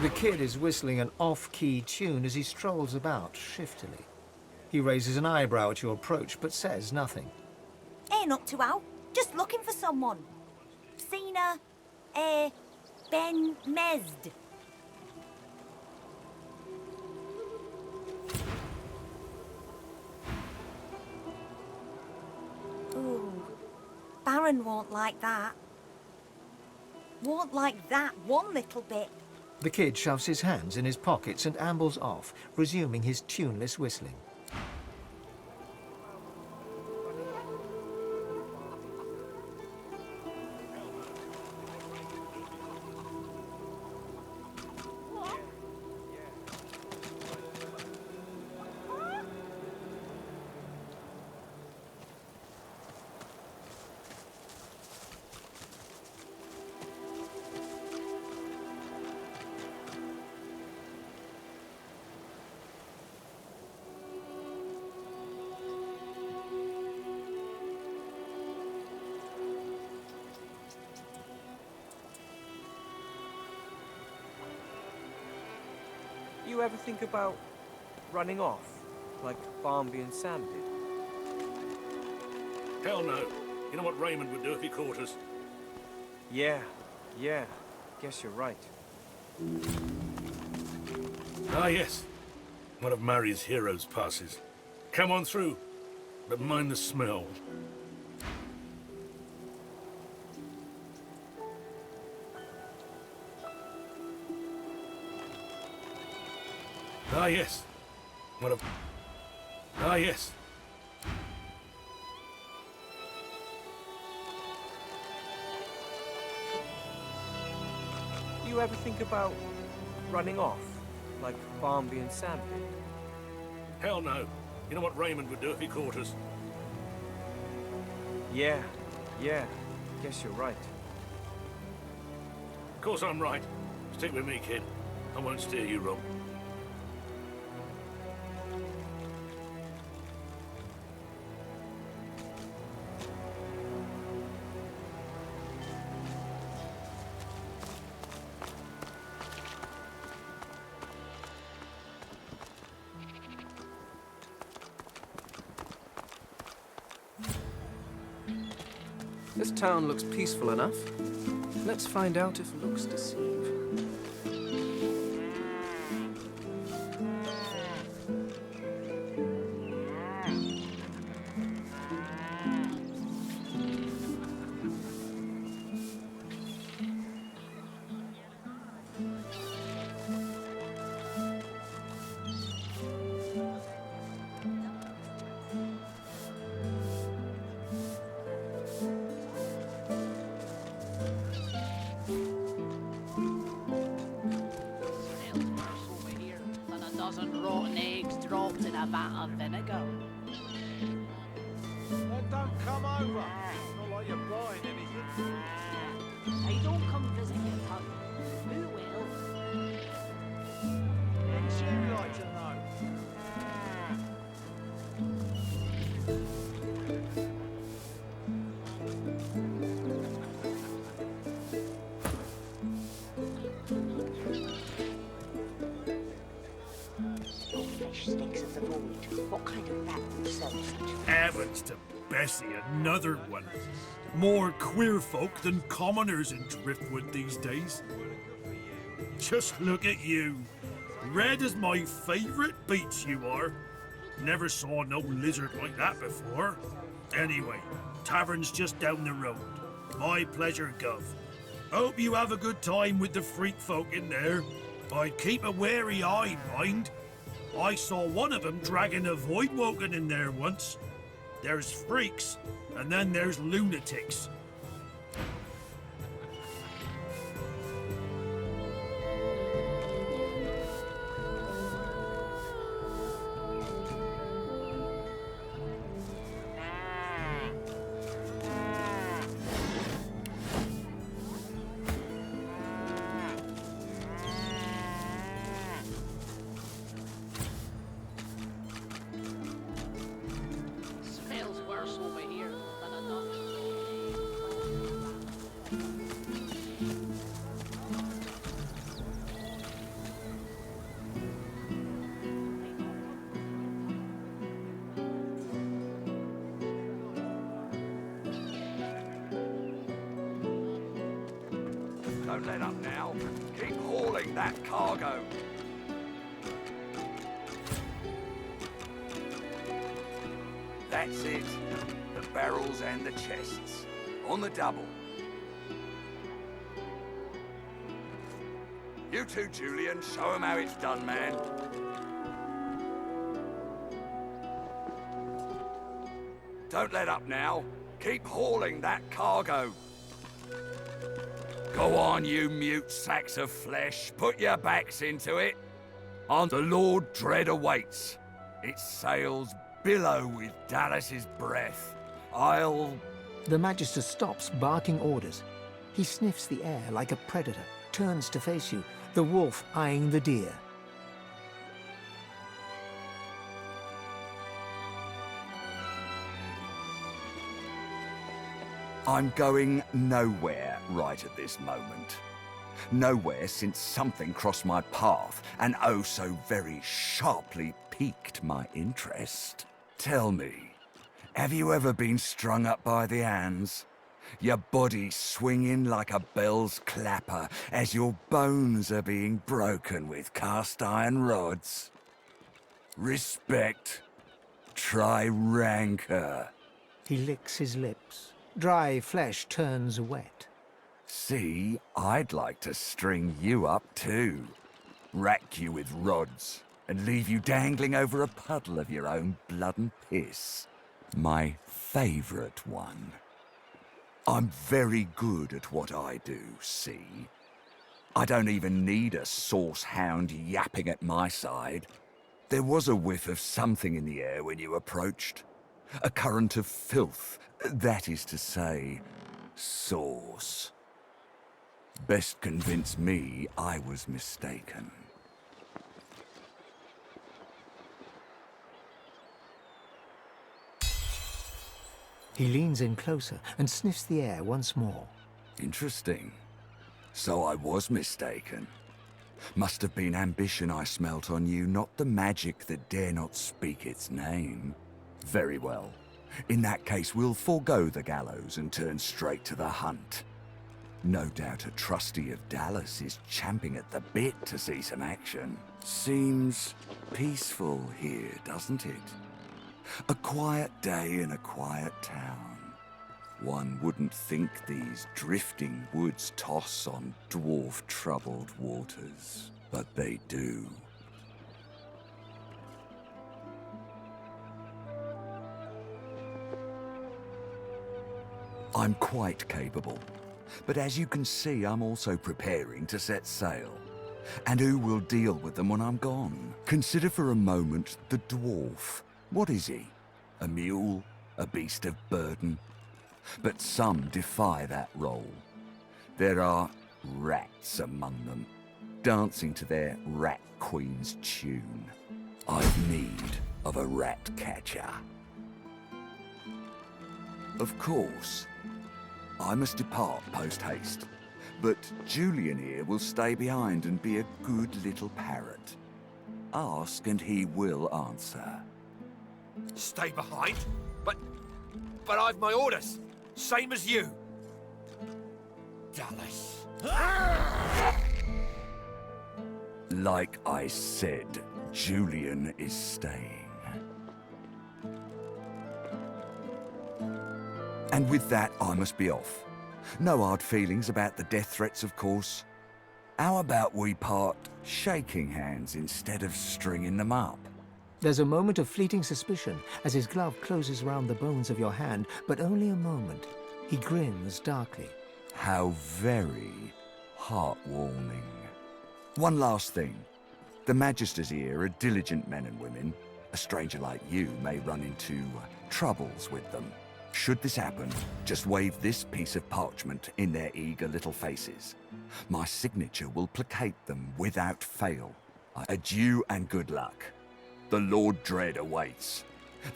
The kid is whistling an off-key tune as he strolls about shiftily. He raises an eyebrow at your approach, but says nothing. Ain't up to out. Just looking for someone. Seen Ben Mesd. Ooh, Baron won't like that. Won't like that one little bit. The kid shoves his hands in his pockets and ambles off, resuming his tuneless whistling. You ever think about running off, like Barnby and Sam did? Hell no. You know what Raymond would do if he caught us? Yeah. Guess you're right. Ah, yes. One of Mari's heroes passes. Come on through, but mind the smell. Ah, yes. Ah, yes. You ever think about running off, like Barnby and Sam did? Hell no. You know what Raymond would do if he caught us? Yeah. Guess you're right. Of course I'm right. Stick with me, kid. I won't steer you wrong. This town looks peaceful enough. Let's find out if looks deceive. Rotten eggs dropped in a vat of vinegar. Then don't come over. Not like you're buying anything. They don't come visit your pub. Who will? Wouldn't you like to know? Your flesh stinks of the void. What kind of rat would sell such? Heavens to Bessie, another one. More queer folk than commoners in Driftwood these days. Just look at you. Red as my favourite beach you are. Never saw no lizard like that before. Anyway, tavern's just down the road. My pleasure, Gov. Hope you have a good time with the freak folk in there. I'd keep a wary eye, mind. I saw one of them dragging a Voidwoken in there once. There's freaks, and then there's lunatics. Smells worse over here than a dungeon. Don't let up now. Keep hauling that cargo. That's it. The barrels and the chests. On the double. You too, Julian. Show 'em how it's done, man. Don't let up now. Keep hauling that cargo. Go on, you mute sacks of flesh. Put your backs into it. On the Lord Dread awaits. Its sails billow with Dallas's breath. The Magister stops, barking orders. He sniffs the air like a predator, turns to face you, the wolf eyeing the deer. I'm going nowhere right at this moment. Nowhere since something crossed my path and oh so very sharply piqued my interest. Tell me, have you ever been strung up by the hands? Your body swinging like a bell's clapper as your bones are being broken with cast iron rods? Respect. Try rancor. He licks his lips. Dry flesh turns wet. See, I'd like to string you up too. Rack you with rods and leave you dangling over a puddle of your own blood and piss. My favourite one. I'm very good at what I do, see? I don't even need a sauce hound yapping at my side. There was a whiff of something in the air when you approached. A current of filth, that is to say, sauce. Best convince me I was mistaken. He leans in closer and sniffs the air once more. Interesting. So I was mistaken. Must have been ambition I smelt on you, not the magic that dare not speak its name. Very well. In that case, we'll forego the gallows and turn straight to the hunt. No doubt a trustee of Dallas is champing at the bit to see some action. Seems peaceful here, doesn't it? A quiet day in a quiet town. One wouldn't think these drifting woods toss on dwarf-troubled waters, but they do. I'm quite capable, but as you can see, I'm also preparing to set sail. And who will deal with them when I'm gone? Consider for a moment the dwarf. What is he? A mule? A beast of burden? But some defy that role. There are rats among them, dancing to their rat queen's tune. I've need of a rat catcher. Of course, I must depart post-haste, but Julian here will stay behind and be a good little parrot. Ask and he will answer. Stay behind? But I've my orders. Same as you. Dallas. Like I said, Julian is staying. And with that, I must be off. No hard feelings about the death threats, of course. How about we part shaking hands instead of stringing them up? There's a moment of fleeting suspicion as his glove closes around the bones of your hand, but only a moment. He grins darkly. How very heartwarming. One last thing. The Magisters here are diligent men and women. A stranger like you may run into troubles with them. Should this happen, just wave this piece of parchment in their eager little faces. My signature will placate them without fail. Adieu and good luck. The Lord Dread awaits.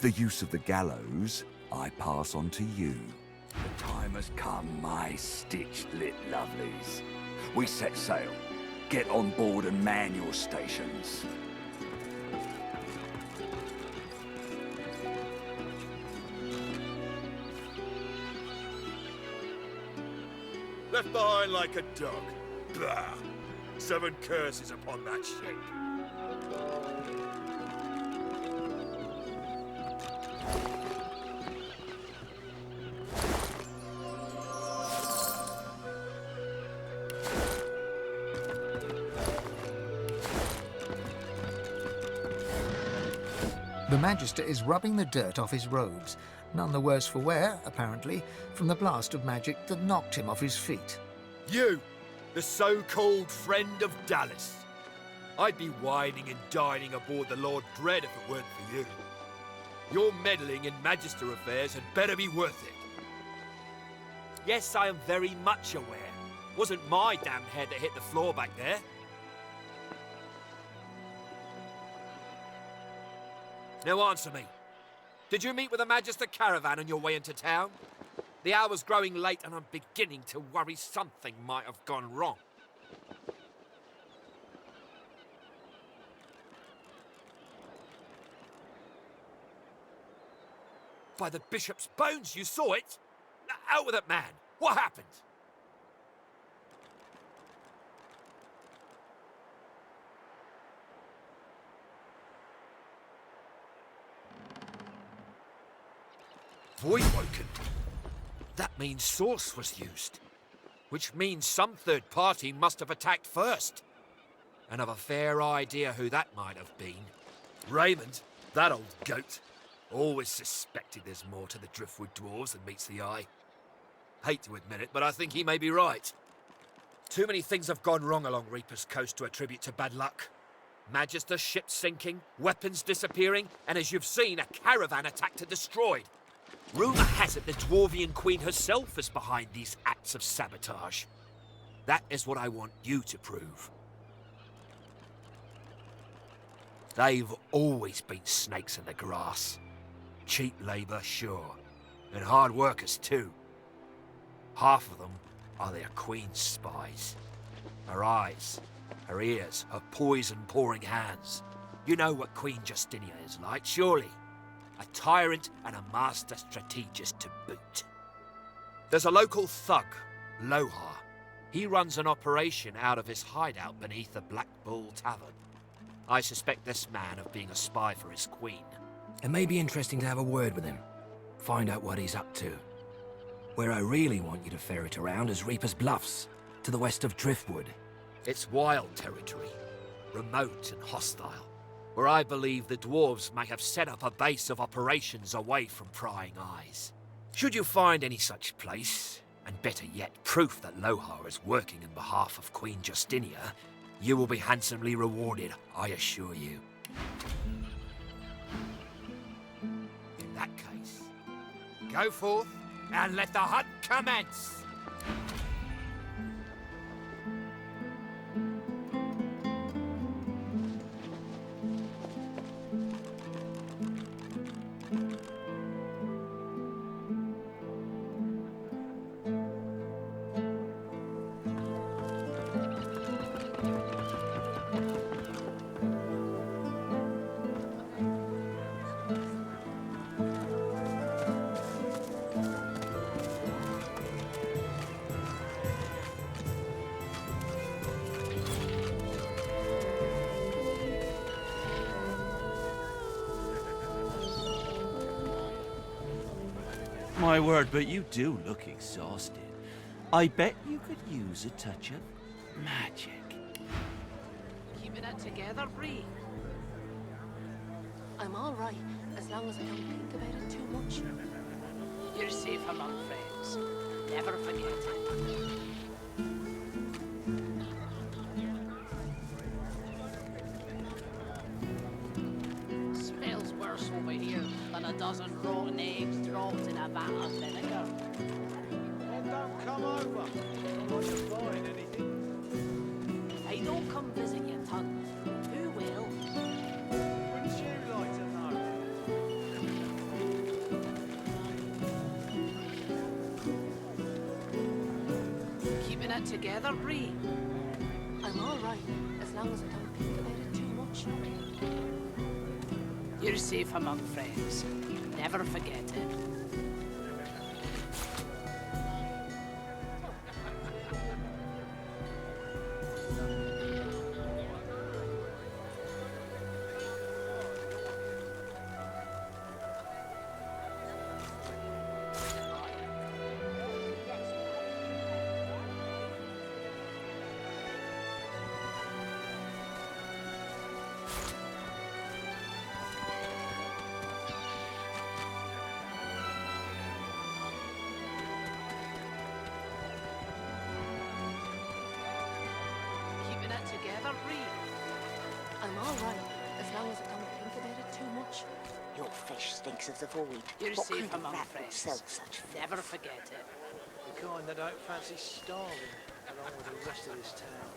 The use of the gallows I pass on to you. The time has come, my stitched-lit lovelies. We set sail. Get on board and man your stations. Left behind like a dog. Bah! 7 curses upon that ship. The Magister is rubbing the dirt off his robes, none the worse for wear, apparently, from the blast of magic that knocked him off his feet. You, the so-called friend of Dallas. I'd be whining and dining aboard the Lord Dread if it weren't for you. Your meddling in Magister affairs had better be worth it. Yes, I am very much aware. Wasn't my damned head that hit the floor back there. Now answer me. Did you meet with a Magister caravan on your way into town? The hour's growing late and I'm beginning to worry something might have gone wrong. By the Bishop's bones, you saw it? Out with it, man. What happened? Voidwoken? That means Source was used. Which means some third party must have attacked first. And I've a fair idea who that might have been. Raymond, that old goat, always suspected there's more to the Driftwood dwarves than meets the eye. Hate to admit it, but I think he may be right. Too many things have gone wrong along Reaper's Coast to attribute to bad luck. Magister ships sinking, weapons disappearing, and as you've seen, a caravan attacked and destroyed. Rumour has it the Dwarvian Queen herself is behind these acts of sabotage. That is what I want you to prove. They've always been snakes in the grass. Cheap labour, sure, and hard workers too. Half of them are their Queen's spies. Her eyes, her ears, her poison-pouring hands. You know what Queen Justinia is like, surely. A tyrant and a master strategist to boot. There's a local thug, Lohar. He runs an operation out of his hideout beneath the Black Bull Tavern. I suspect this man of being a spy for his queen. It may be interesting to have a word with him. Find out what he's up to. Where I really want you to ferret around is Reaper's Bluffs, to the west of Driftwood. It's wild territory, remote and hostile, where I believe the dwarves may have set up a base of operations away from prying eyes. Should you find any such place, and better yet, proof that Lohar is working in behalf of Queen Justinia, you will be handsomely rewarded, I assure you. In that case, go forth and let the hunt commence! My word, but you do look exhausted. I bet you could use a touch of magic. Keeping it together, Bree. I'm all right, as long as I don't think about it too much. You're safe among friends. Never forget it. Smells worse over here than a dozen rotten eggs dropped in a vat of vinegar. Well, don't come over. Not like you're buying anything. If I don't come visit your tongue, who will? Wouldn't you like to know? Keeping it together, Bree. I'm all right, as long as I don't think about it too much. You're safe among friends. Never forget it. Bree. I'm all right, as long as I don't think about it too much. Your fish stinks of the void. You're What safe kind of among rat would friends. sell such filth? Never forget it. The kind that don't fancy starving along with the rest of this town.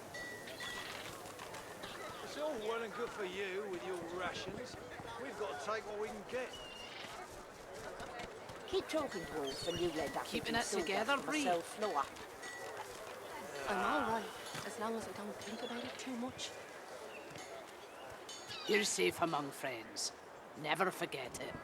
It's all well and good for you with your rations. We've got to take what we can get. Keep talking, dwarf, and you lend up Keeping your it silver together, from a Bree. cell floor. I'm all right, as long as I don't think about it too much. You're safe among friends. Never forget it.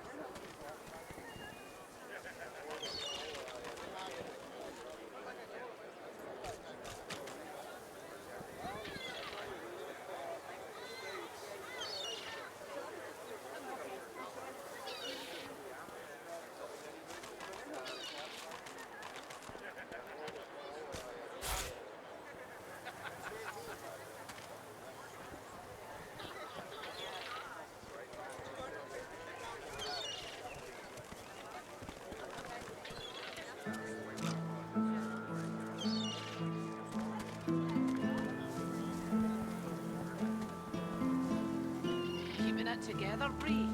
Keeping it together, Bree.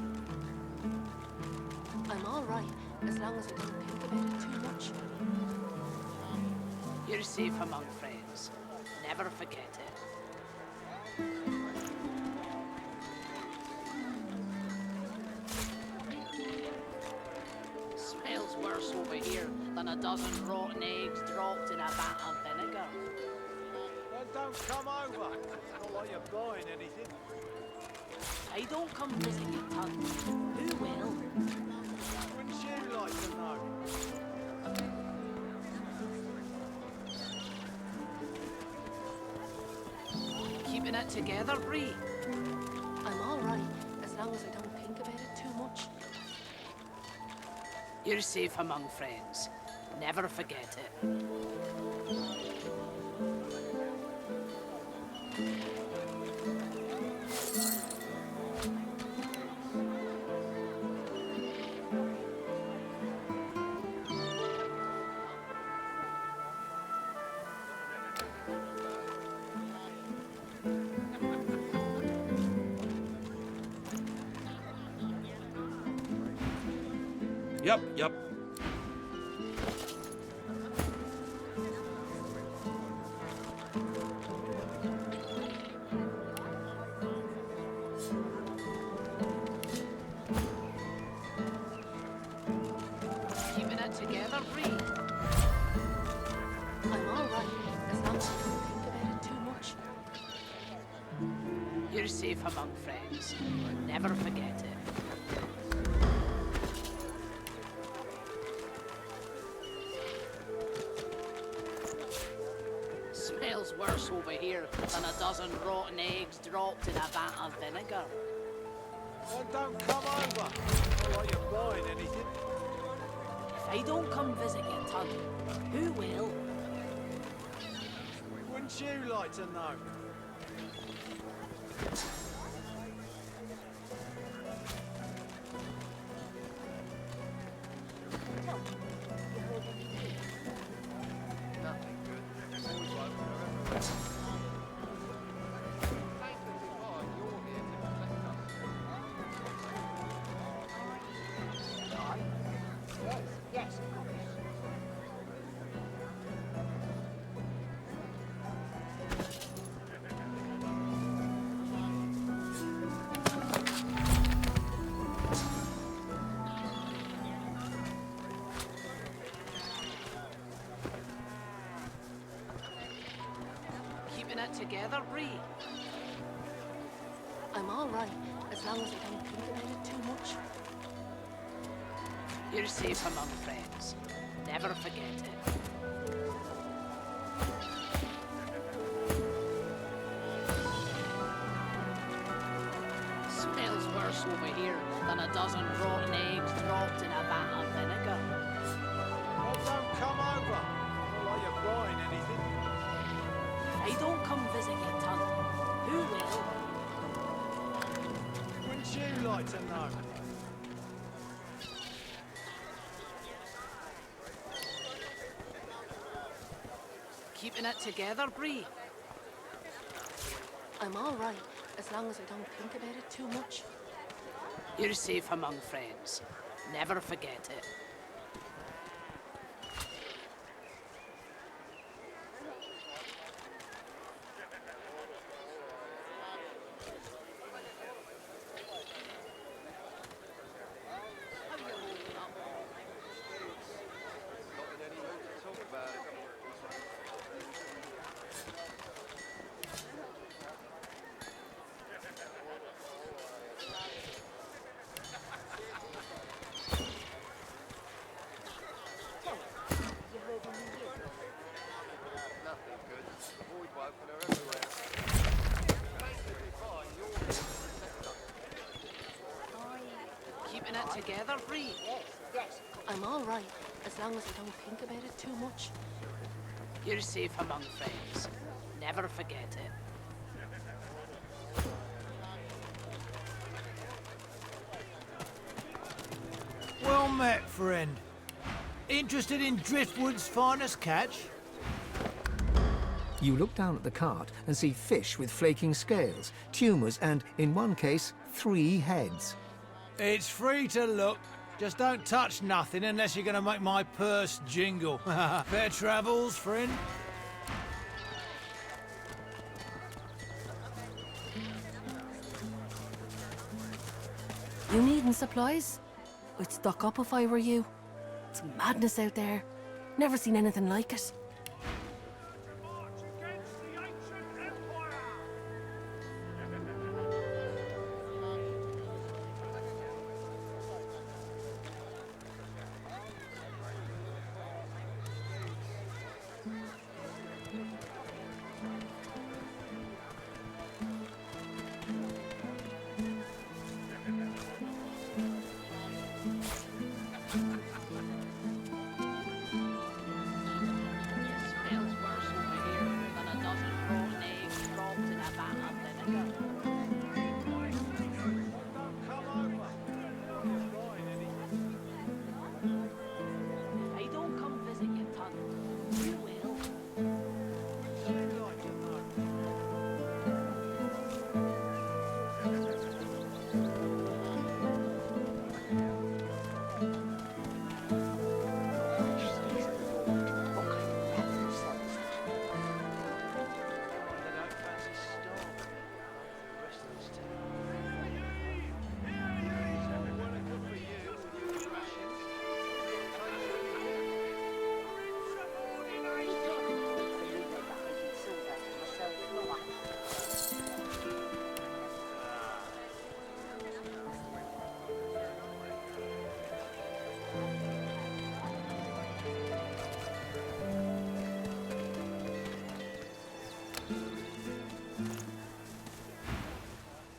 I'm all right, as long as I don't think about it too much. You're safe among friends. Never forget it. Smells worse over here than a dozen rotten eggs dropped in a vat of vinegar. Then don't come over. Not like you're buying anything. I don't come visit your ton. Who will? Wouldn't you like to know? Keeping it together, Bree. I'm all right, as long as I don't think about it too much. You're safe among friends. Never forget it. Yep. Keeping it together, Bree. I'm all right, as long as I don't think about it too much. You're safe among friends. Never forget it. Smells worse over here than a dozen rotten eggs dropped in a vat of vinegar. Then don't come over. Not like you're buying anything. If I don't come visit your ton, who will? Wouldn't you like to know? Nothing good. Always like wherever. Thank the divine you're here to protect us. Yes, of course. Keeping it together, Bree. I'm all right, as long as I don't think about it too much. You're safe among friends. Never forget it. Smells worse over here than a dozen rotten eggs dropped in a vat of vinegar. Oh, don't come over. Not like you're buying anything. If I don't come visit your ton, who will? Wouldn't you like to know? Keeping it together, Bree. I'm all right, as long as I don't think about it too much. You're safe among friends. Never forget it. Keeping it together, Bree? Yes. I'm all right, as long as I don't think about it too much. You're safe among friends. Never forget it. Well met, friend. Interested in Driftwood's finest catch? You look down at the cart and see fish with flaking scales, tumours and, in one case, 3 heads. It's free to look. Just don't touch nothing unless you're going to make my purse jingle. Fair travels, friend. You needing supplies? I'd stock up if I were you. It's madness out there. Never seen anything like it.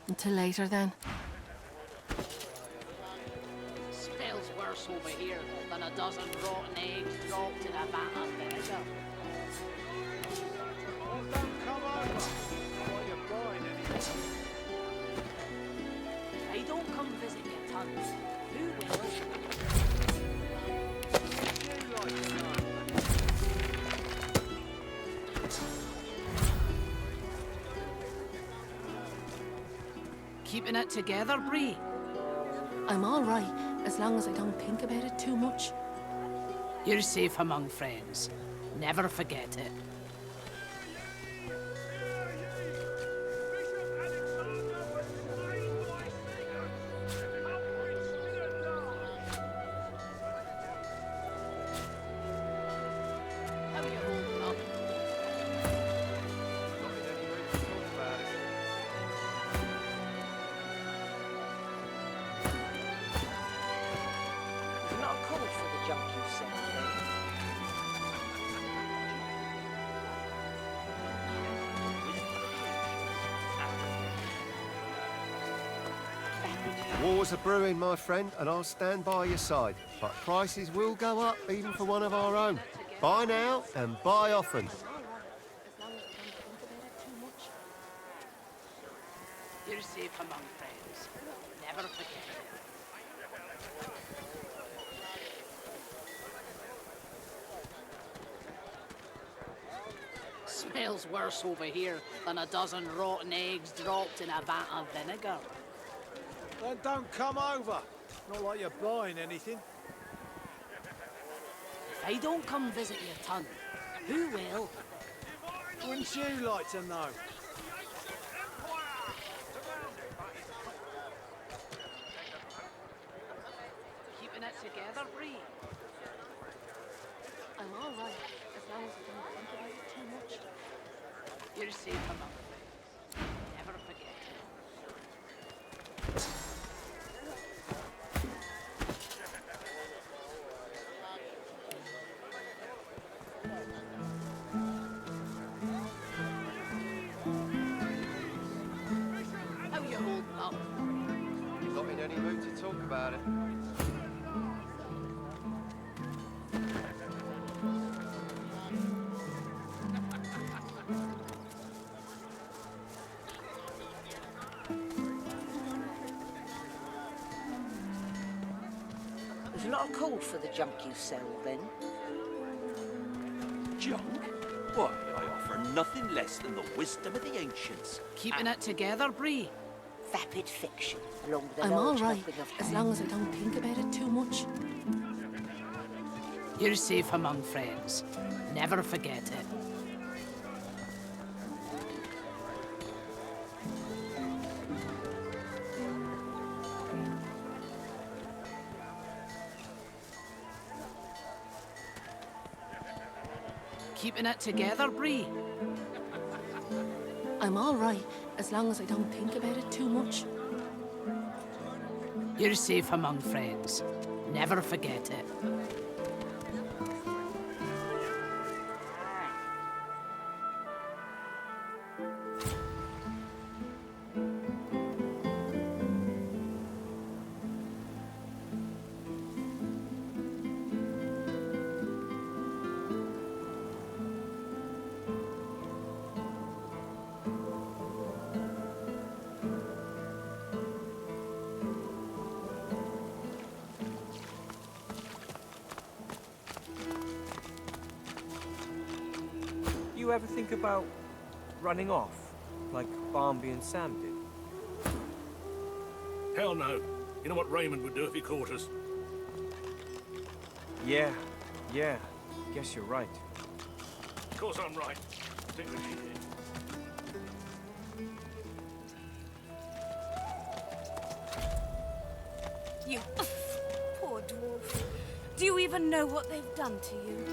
Until later, then. Smells worse over here than a dozen rotten eggs dropped in a vat of vinegar. Don't come over while you're buying anything. I don't come visit you, tons. Who will? You like to know? Keeping it together, Bree? I'm all right, as long as I don't think about it too much. You're safe among friends. Never forget it. How you holding up? You're not cold for the junk you sent me. Wars are brewing, my friend, and I'll stand by your side. But prices will go up, even for one of our own. Buy now and buy often. You're safe among friends. Never forget it. smells worse over here than a dozen rotten eggs dropped in a vat of vinegar. Then don't come over. Not like you're buying anything. If I don't come visit your ton, who will? Wouldn't you like to know? Keeping it together, Bree? I'm all right, as long as I don't think about it too much. You're safe among friends. Never forget it. How you holding up? Not in any mood to talk about it. There's a lot of call for the junk you sell, then. Junk? Why, I offer nothing less than the wisdom of the ancients. Keeping it together, Bree? Vapid fiction, along with the I'm all large right, helping of as long as I don't think about it too much. You're safe among friends. Never forget it. Keeping it together, Bree? I'm all right, as long as I don't think about it too much. You're safe among friends. Never forget it. You ever think about running off, like Barnby and Sam did? Hell no. You know what Raymond would do if he caught us? Yeah. Guess you're right. Of course I'm right. Think that he did. You poor dwarf. Do you even know what they've done to you?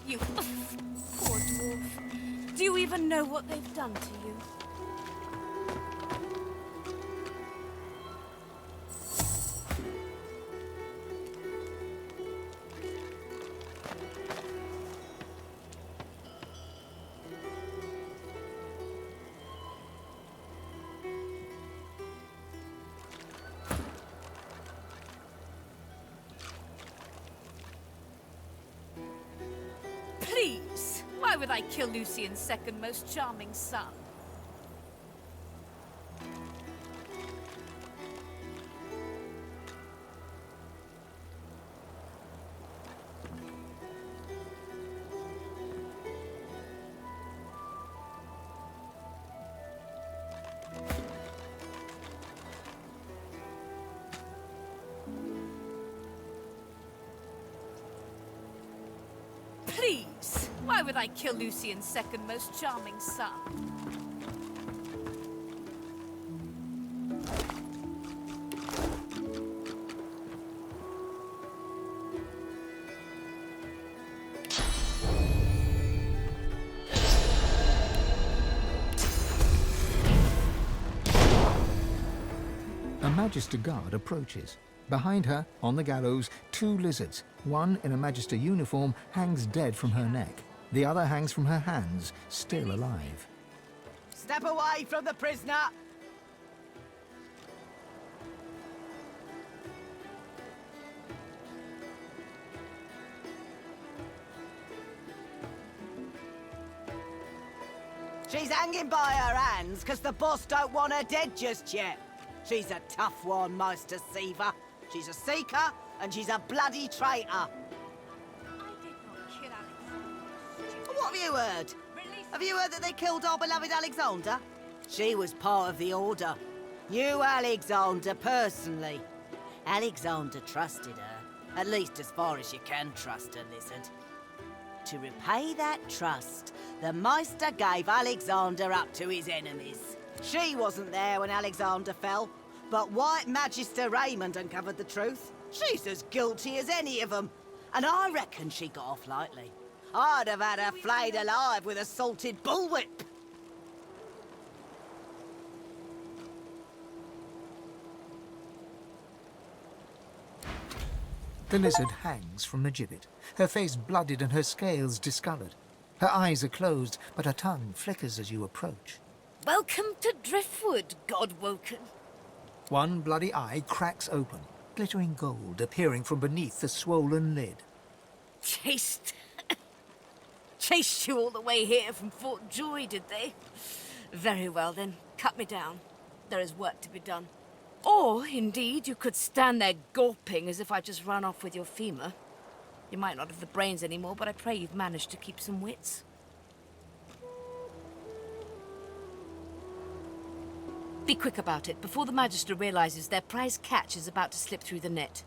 You poor dwarf. Do you even know what they've done to you? Please, why would I kill Lucian's second most charming son? Please, why would I kill Lucian's second most charming son? A Magister guard approaches. Behind her, on the gallows, two lizards. One in a Magister uniform hangs dead from her neck. The other hangs from her hands, still alive. Step away from the prisoner! She's hanging by her hands because the boss don't want her dead just yet. She's a tough one, Meister Seaver. She's a seeker, and she's a bloody traitor. What have you heard? Have you heard that they killed our beloved Alexander? She was part of the Order. Knew Alexander personally. Alexander trusted her, at least as far as you can trust a lizard. To repay that trust, the Meister gave Alexander up to his enemies. She wasn't there when Alexander fell, but White Magister Raymond uncovered the truth. She's as guilty as any of them, and I reckon she got off lightly. I'd have had her flayed alive with a salted bullwhip. The lizard hangs from the gibbet, her face blooded and her scales discoloured. Her eyes are closed, but her tongue flickers as you approach. Welcome to Driftwood, Godwoken. One bloody eye cracks open, glittering gold appearing from beneath the swollen lid. Chased you all the way here from Fort Joy, did they? Very well then, cut me down. There is work to be done. Or, indeed, you could stand there gawping as if I just ran off with your femur. You might not have the brains anymore, but I pray you've managed to keep some wits. Be quick about it, before the Magister realizes their prize catch is about to slip through the net.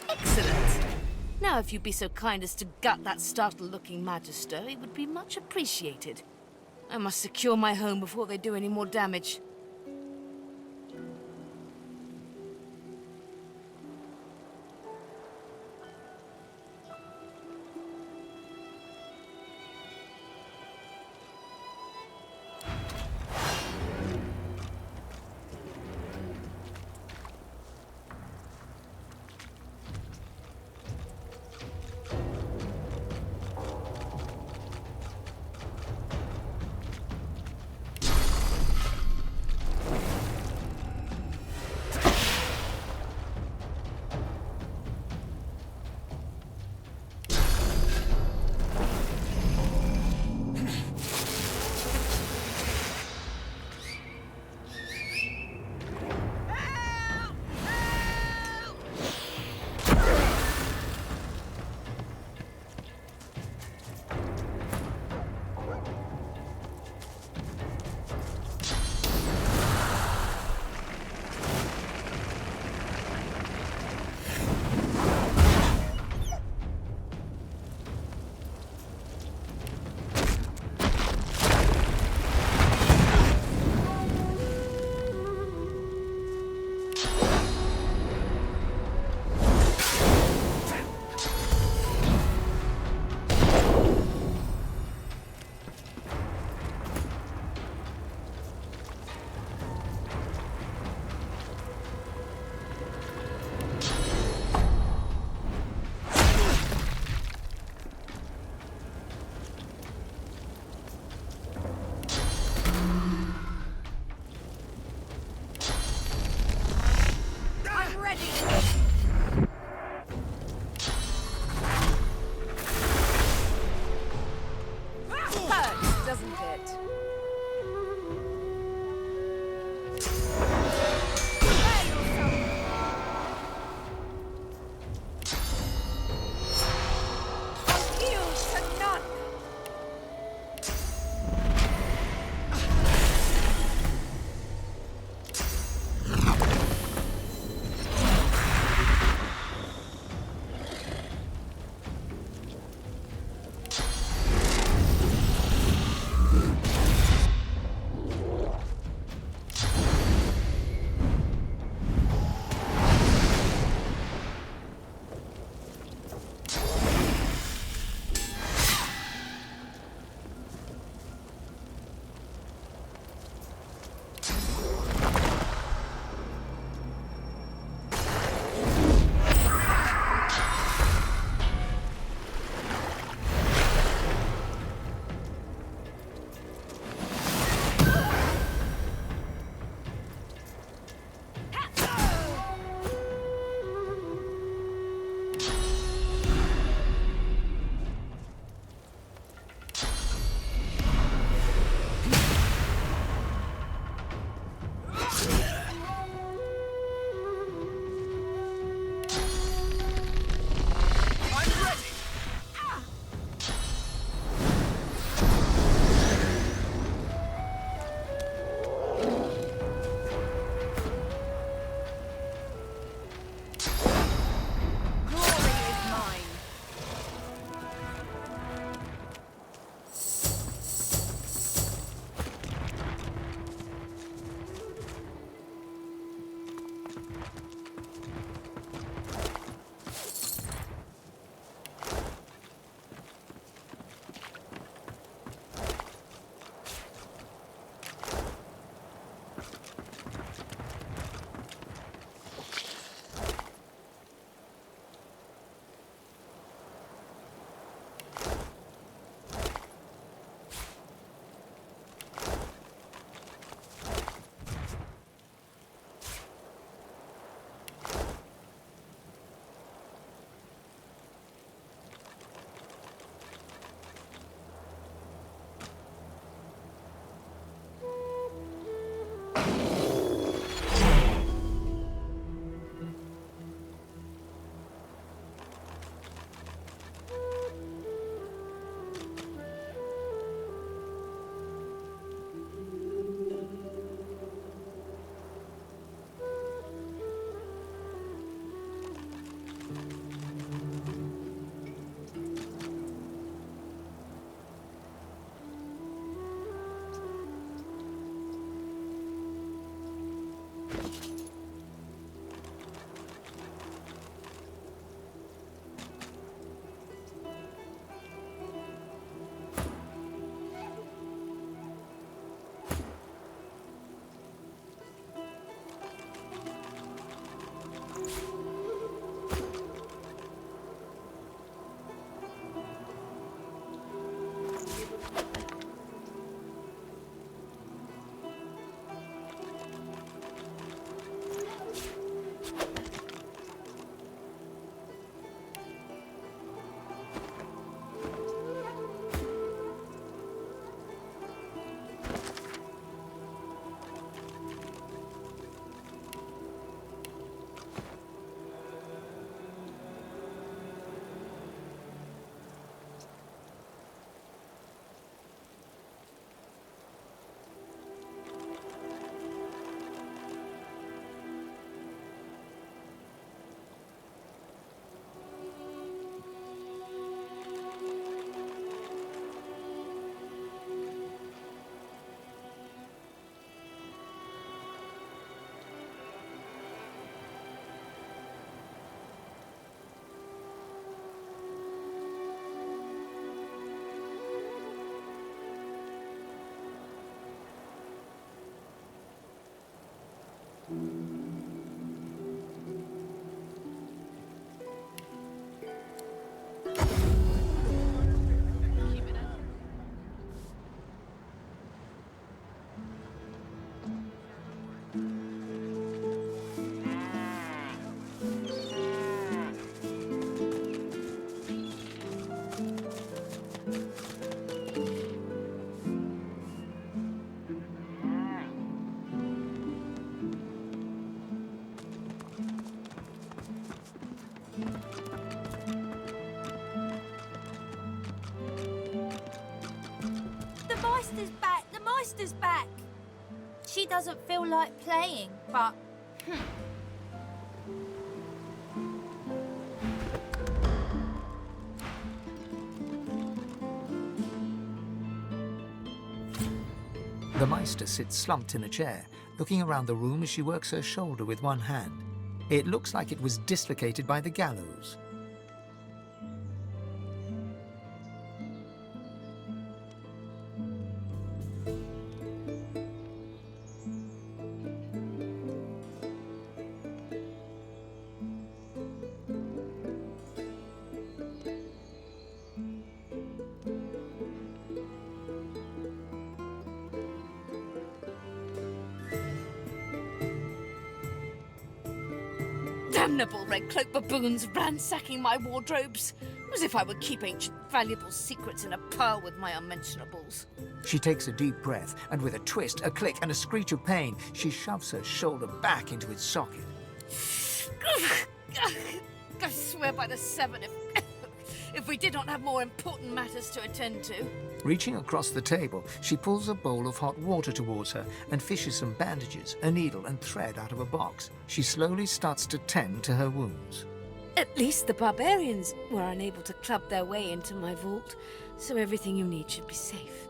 Excellent. Now, if you'd be so kind as to gut that startled-looking Magister, it would be much appreciated. I must secure my home before they do any more damage. ready. Hurts, doesn't it? sister's back. She doesn't feel like playing, but... The Meister sits slumped in a chair, looking around the room as she works her shoulder with one hand. It looks like it was dislocated by the gallows. Damnable red cloak baboons ransacking my wardrobes, as if I would keep ancient valuable secrets in a pile with my unmentionables. She takes a deep breath, and with a twist, a click, and a screech of pain, she shoves her shoulder back into its socket. I swear by the seven, if we did not have more important matters to attend to. Reaching across the table, she pulls a bowl of hot water towards her and fishes some bandages, a needle and thread out of a box. She slowly starts to tend to her wounds. At least the barbarians were unable to club their way into my vault, so everything you need should be safe.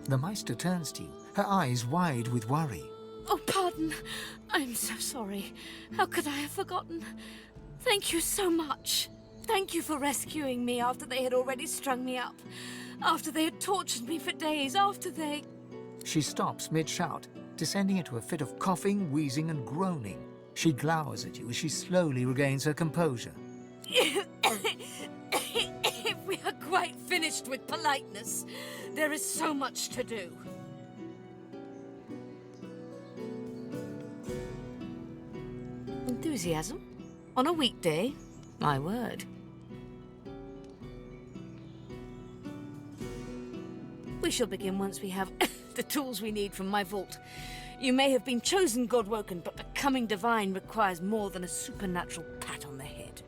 The Meister turns to you, her eyes wide with worry. Oh, pardon. I'm so sorry. How could I have forgotten? Thank you so much. Thank you for rescuing me after they had already strung me up. After they had tortured me for days. After they... She stops mid-shout, descending into a fit of coughing, wheezing and groaning. She glowers at you as she slowly regains her composure. If we are quite finished with politeness, there is so much to do. Enthusiasm? On a weekday? My word. We shall begin once we have the tools we need from my vault. You may have been chosen Godwoken, but becoming divine requires more than a supernatural pat on the head.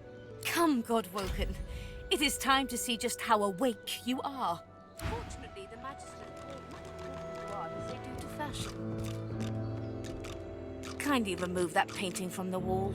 Come, Godwoken. It is time to see just how awake you are. Fortunately, the magistrate called as they do to fashion. Kindly remove that painting from the wall.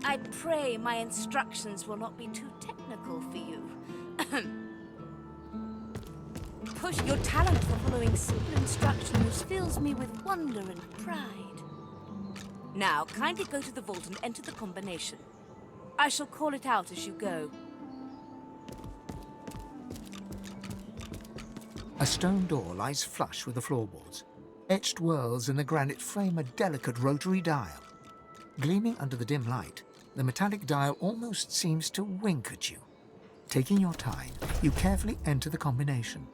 I pray my instructions will not be too technical for you. Push your talent for following simple instructions fills me with wonder and pride. Now, kindly go to the vault and enter the combination. I shall call it out as you go. A stone door lies flush with the floorboards. Etched whorls in the granite frame a delicate rotary dial. Gleaming under the dim light, the metallic dial almost seems to wink at you. Taking your time, you carefully enter the combination.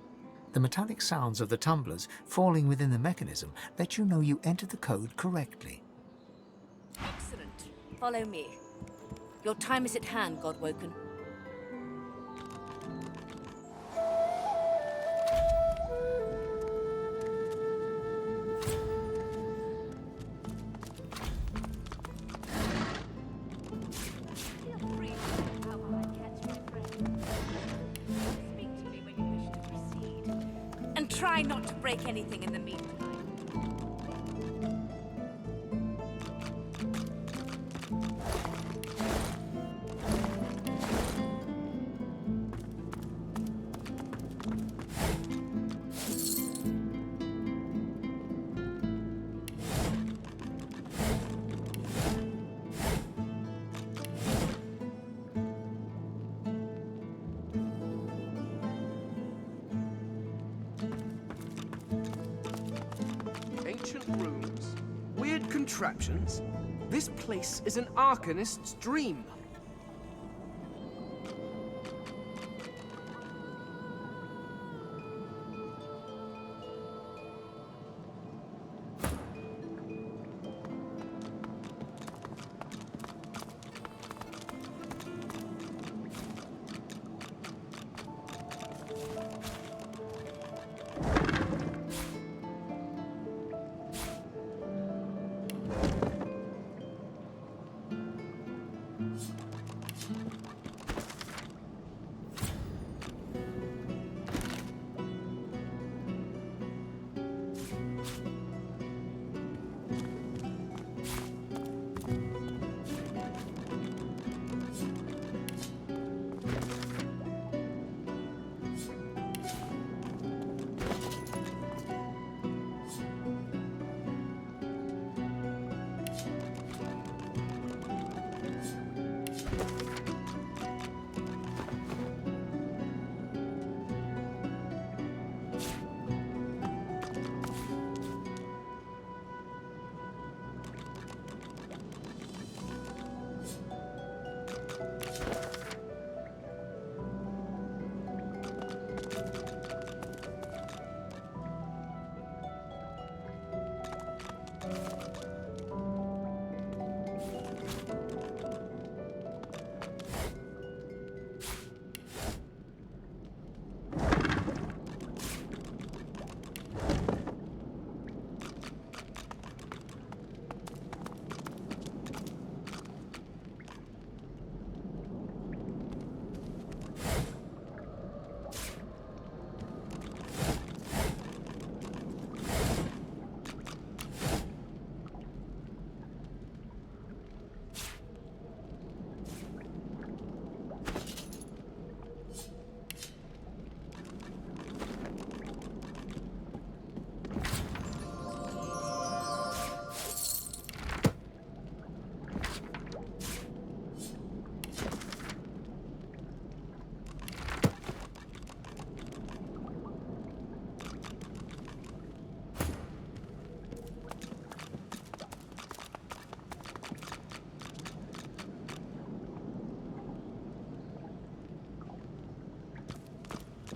The metallic sounds of the tumblers falling within the mechanism let you know you entered the code correctly. Excellent. Follow me. Your time is at hand, Godwoken. And try not to break anything in the meantime. Ancient rooms, weird contraptions. This place is an Arcanist's dream.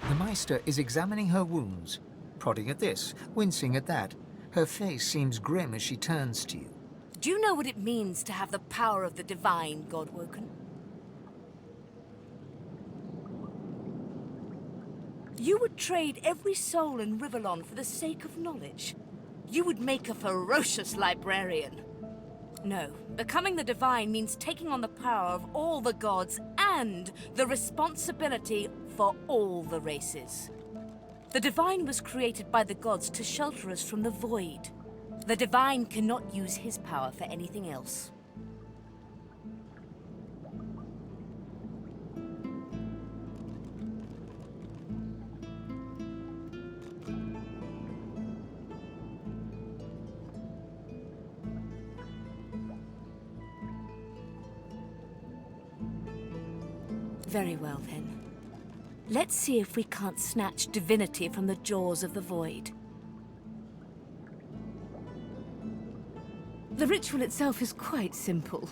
The Meister is examining her wounds, prodding at this, wincing at that. Her face seems grim as she turns to you. Do you know what it means to have the power of the divine, Godwoken? You would trade every soul in Rivellon for the sake of knowledge. You would make a ferocious librarian. No, becoming the divine means taking on the power of all the gods and the responsibility for all the races. The divine was created by the gods to shelter us from the void. The divine cannot use his power for anything else. Very well, then. Let's see if we can't snatch Divinity from the jaws of the void. The ritual itself is quite simple.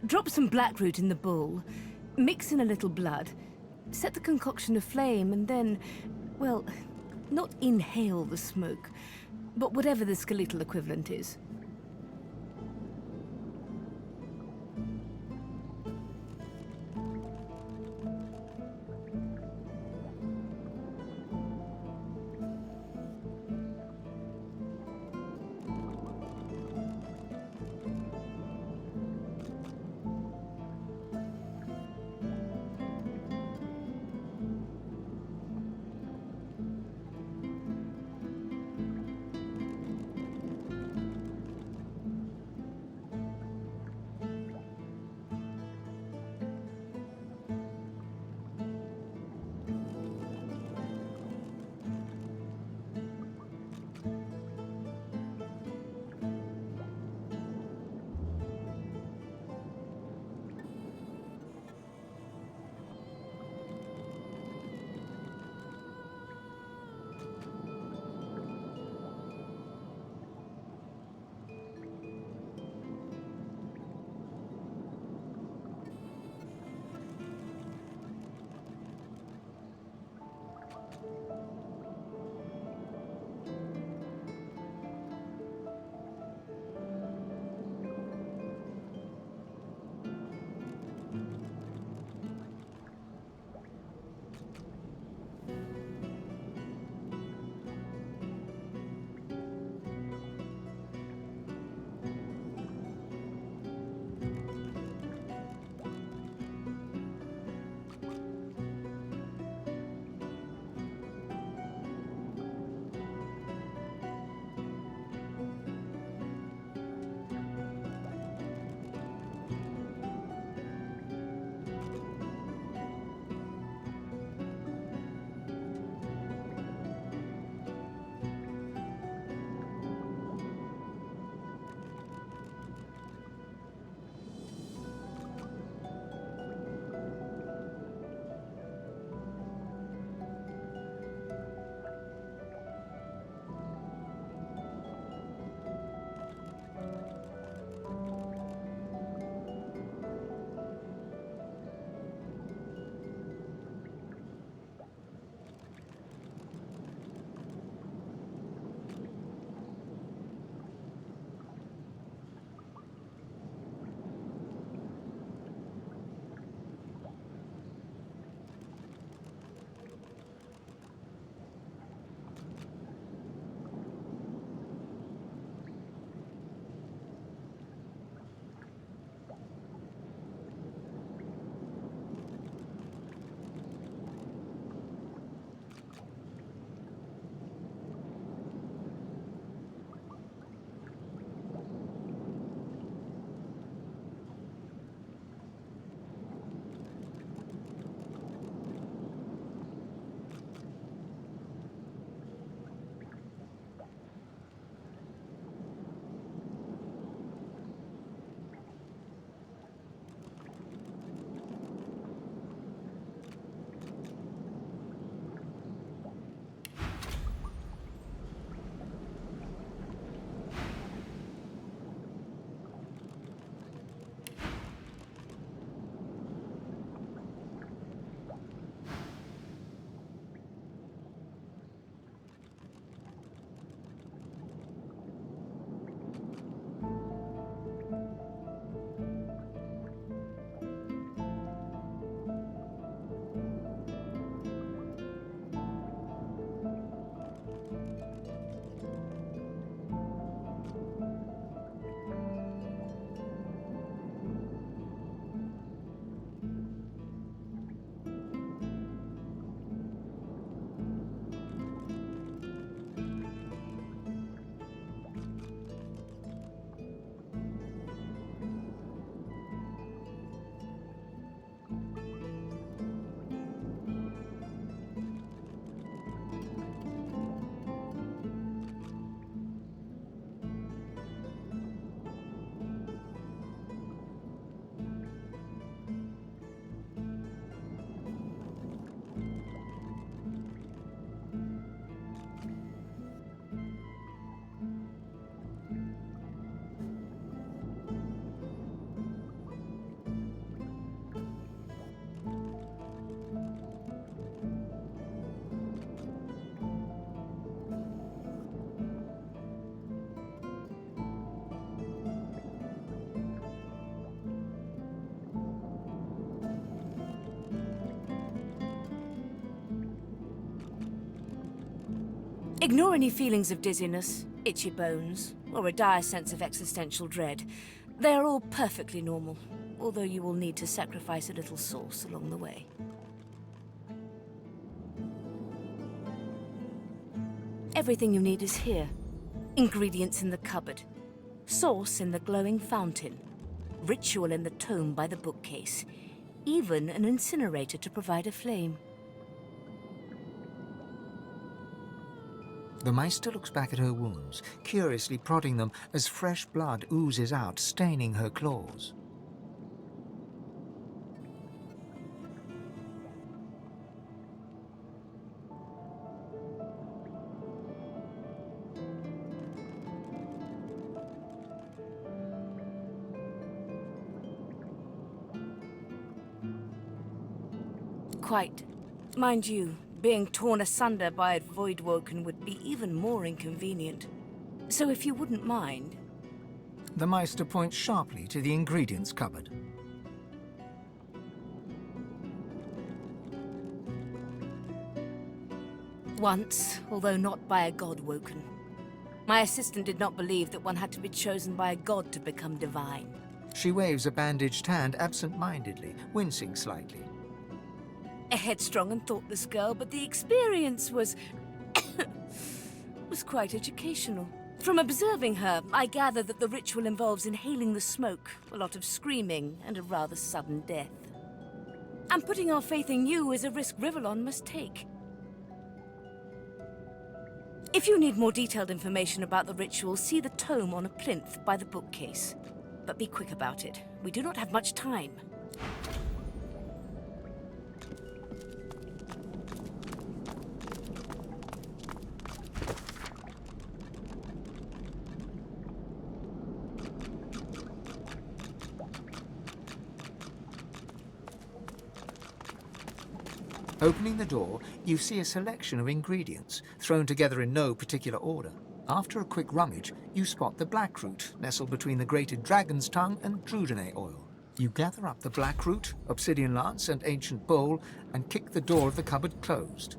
Drop some blackroot in the bowl, mix in a little blood, set the concoction aflame, and then, well, Not inhale the smoke, but whatever the skeletal equivalent is. Ignore any feelings of dizziness, itchy bones, or a dire sense of existential dread. They are all perfectly normal, although you will need to sacrifice a little sauce along the way. Everything you need is here. Ingredients in the cupboard. Sauce in the glowing fountain. Ritual in the tome by the bookcase. Even an incinerator to provide a flame. The Meister looks back at her wounds, curiously prodding them as fresh blood oozes out, staining her claws. Quite. Mind you, being torn asunder by a Voidwoken would be even more inconvenient. So if you wouldn't mind... The Meister points sharply to the ingredients cupboard. Once, although not by a Godwoken. My assistant did not believe that one had to be chosen by a god to become divine. She waves a bandaged hand absent-mindedly, wincing slightly. A headstrong and thoughtless girl, but the experience was... was quite educational. From observing her, I gather that the ritual involves inhaling the smoke, a lot of screaming, and a rather sudden death. And putting our faith in you is a risk Rivellon must take. If you need more detailed information about the ritual, see the tome on a plinth by the bookcase. But be quick about it. We do not have much time. Opening the door, you see a selection of ingredients, thrown together in no particular order. After a quick rummage, you spot the blackroot, nestled between the grated dragon's tongue and Drudenay oil. You gather up the blackroot, obsidian lance, and ancient bowl, and kick the door of the cupboard closed.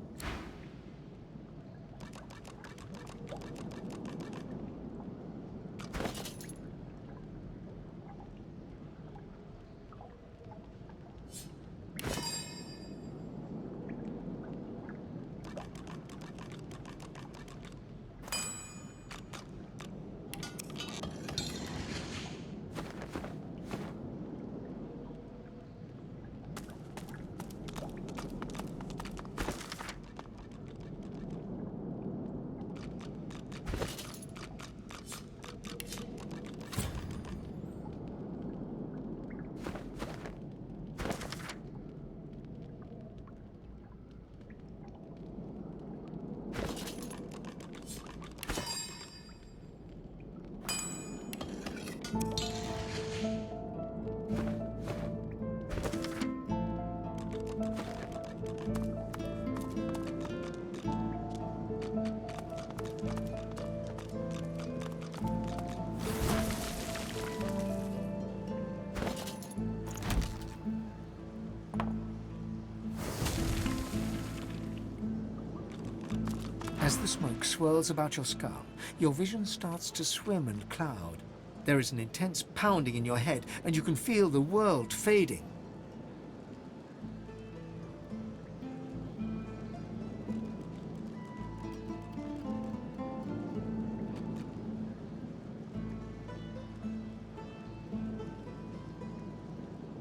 As the smoke swirls about your skull, your vision starts to swim and cloud. There is an intense pounding in your head, and you can feel the world fading.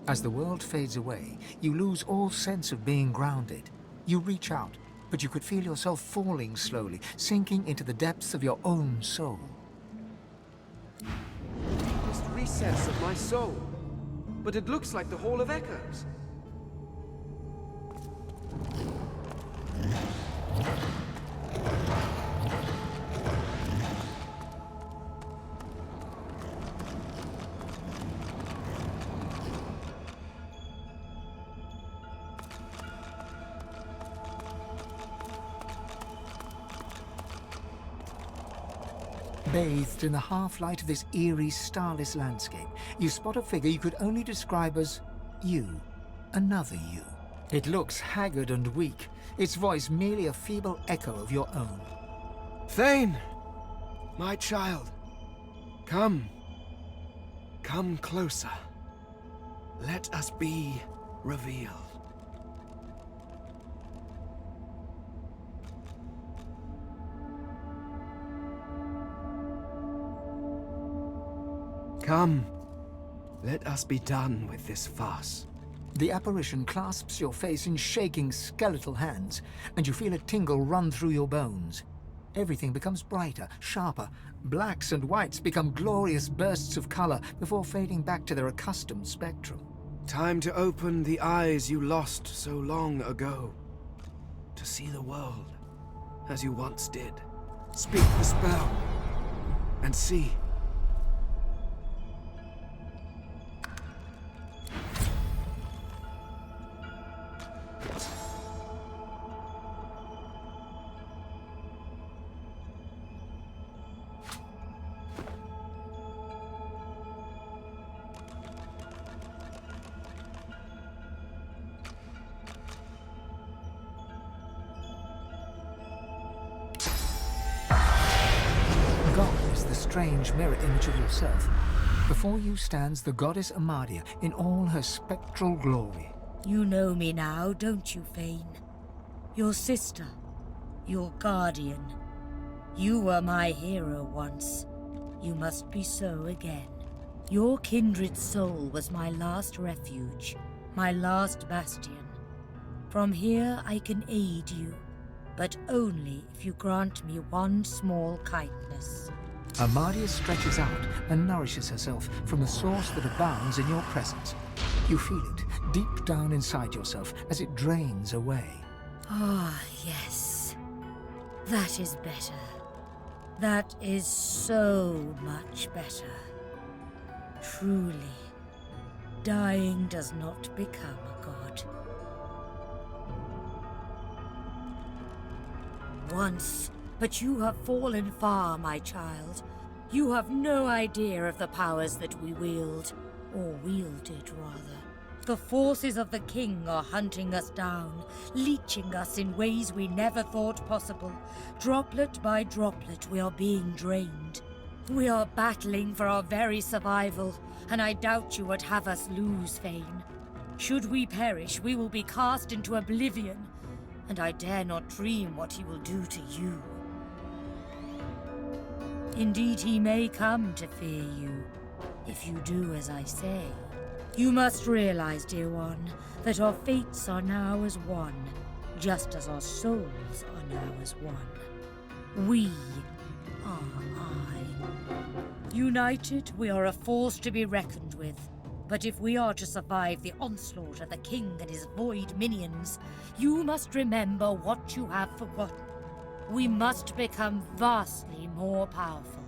As the world fades away, you lose all sense of being grounded. You reach out, but you could feel yourself falling slowly, sinking into the depths of your own soul. Deepest recess of my soul. But it looks like the Hall of Echoes. Bathed in the half-light of this eerie, starless landscape, you spot a figure you could only describe as you. Another you. It looks haggard and weak, its voice merely a feeble echo of your own. Thane! My child. Come. Come closer. Let us be revealed. Come. Let us be done with this farce. The apparition clasps your face in shaking skeletal hands, and you feel a tingle run through your bones. Everything becomes brighter, sharper. Blacks and whites become glorious bursts of color before fading back to their accustomed spectrum. Time to open the eyes you lost so long ago. To see the world as you once did. Speak the spell, and see. Strange mirror image of yourself. Before you stands the goddess Amadia in all her spectral glory. You know me now, don't you, Fane? Your sister, your guardian. You were my hero once. You must be so again. Your kindred soul was my last refuge, my last bastion. From here I can aid you, but only if you grant me one small kindness. Amadia stretches out and nourishes herself from a source that abounds in your presence. You feel it deep down inside yourself as it drains away. Ah, yes. That is better. That is so much better. Truly, dying does not become a god. Once, but you have fallen far, my child. You have no idea of the powers that we wield, or wielded, rather. The forces of the king are hunting us down, leeching us in ways we never thought possible. Droplet by droplet, we are being drained. We are battling for our very survival, and I doubt you would have us lose, Fane. Should we perish, we will be cast into oblivion, and I dare not dream what he will do to you. Indeed, he may come to fear you, if you do as I say. You must realize, dear one, that our fates are now as one, just as our souls are now as one. We are I. United, we are a force to be reckoned with. But if we are to survive the onslaught of the king and his void minions, you must remember what you have forgotten. We must become vastly more powerful.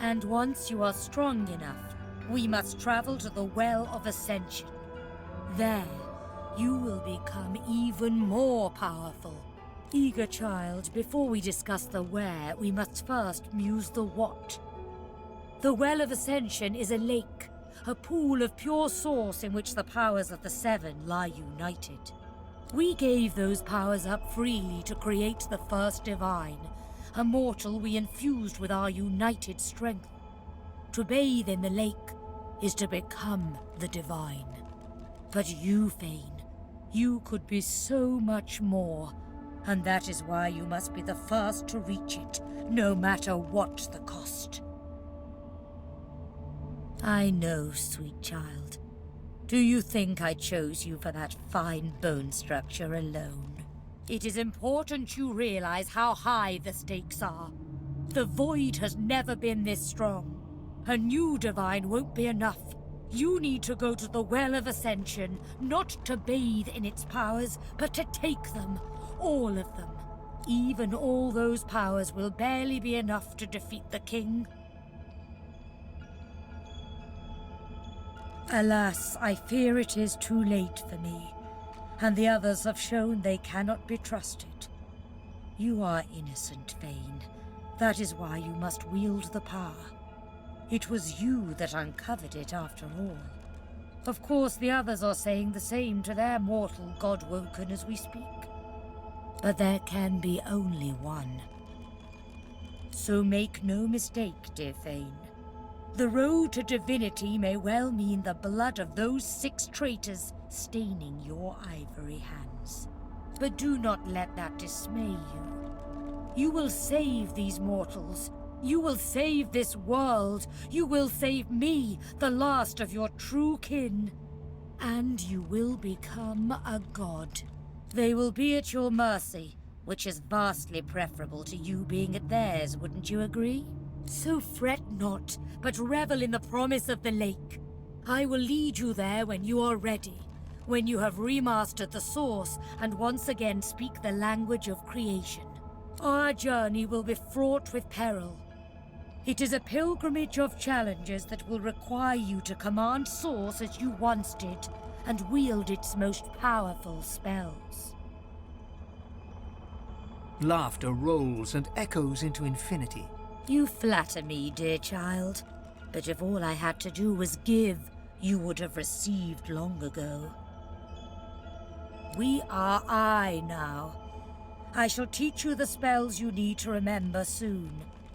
And once you are strong enough, we must travel to the Well of Ascension. There, you will become even more powerful. Eager child, before we discuss the where, we must first muse the what. The Well of Ascension is a lake, a pool of pure source in which the powers of the Seven lie united. We gave those powers up freely to create the first divine, a mortal we infused with our united strength. To bathe in the lake is to become the divine. But you, Fane, you could be so much more, and that is why you must be the first to reach it, no matter what the cost. I know, sweet child. Do you think I chose you for that fine bone structure alone? It is important you realize how high the stakes are. The Void has never been this strong. A new divine won't be enough. You need to go to the Well of Ascension, not to bathe in its powers, but to take them. All of them. Even all those powers will barely be enough to defeat the king. Alas, I fear it is too late for me, and the others have shown they cannot be trusted. You are innocent, Fane. That is why you must wield the power. It was you that uncovered it after all. Of course, the others are saying the same to their mortal God-woken as we speak. But there can be only one. So make no mistake, dear Thane. The road to divinity may well mean the blood of those 6 traitors staining your ivory hands. But do not let that dismay you. You will save these mortals. You will save this world. You will save me, the last of your true kin. And you will become a god. They will be at your mercy, which is vastly preferable to you being at theirs, wouldn't you agree? So fret not, but revel in the promise of the lake. I will lead you there when you are ready, when you have remastered the source and once again speak the language of creation. Our journey will be fraught with peril. It is a pilgrimage of challenges that will require you to command Source as you once did, and wield its most powerful spells. Laughter rolls and echoes into infinity. You flatter me, dear child, but if all I had to do was give, you would have received long ago. We are I now. I shall teach you the spells you need to remember soon,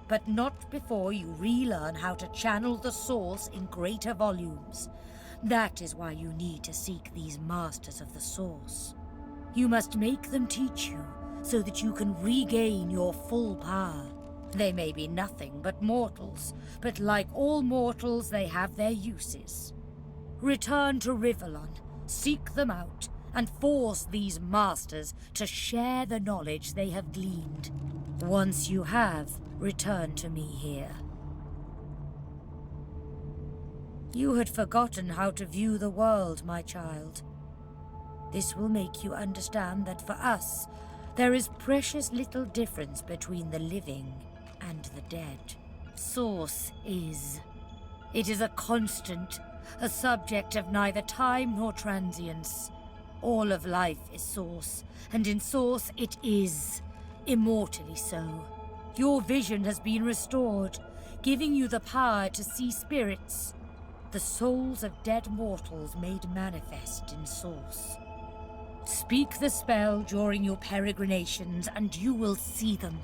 but not before you relearn how to channel the source in greater volumes. That is why you need to seek these masters of the source. You must make them teach you, so that you can regain your full power. They may be nothing but mortals, but like all mortals, they have their uses. Return to Rivellon, seek them out, and force these masters to share the knowledge they have gleaned. Once you have, return to me here. You had forgotten how to view the world, my child. This will make you understand that for us, there is precious little difference between the living and the dead. Source is. It is a constant, a subject of neither time nor transience. All of life is Source, and in Source it is, immortally so. Your vision has been restored, giving you the power to see spirits, the souls of dead mortals made manifest in Source. Speak the spell during your peregrinations, and you will see them.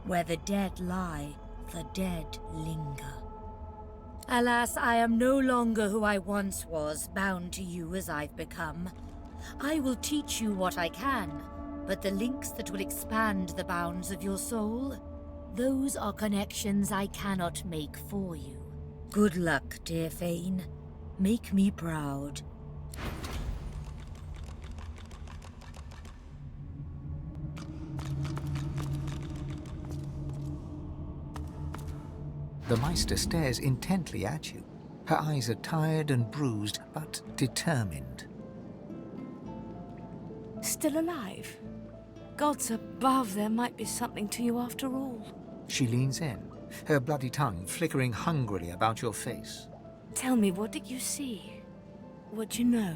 Where the dead lie, the dead linger. Alas, I am no longer who I once was, bound to you as I've become. I will teach you what I can, but the links that will expand the bounds of your soul, those are connections I cannot make for you. Good luck, dear Fane. Make me proud. The Meister stares intently at you. Her eyes are tired and bruised, but determined. Still alive? Gods above, there might be something to you after all. She leans in, her bloody tongue flickering hungrily about your face. Tell me, what did you see? What'd you know?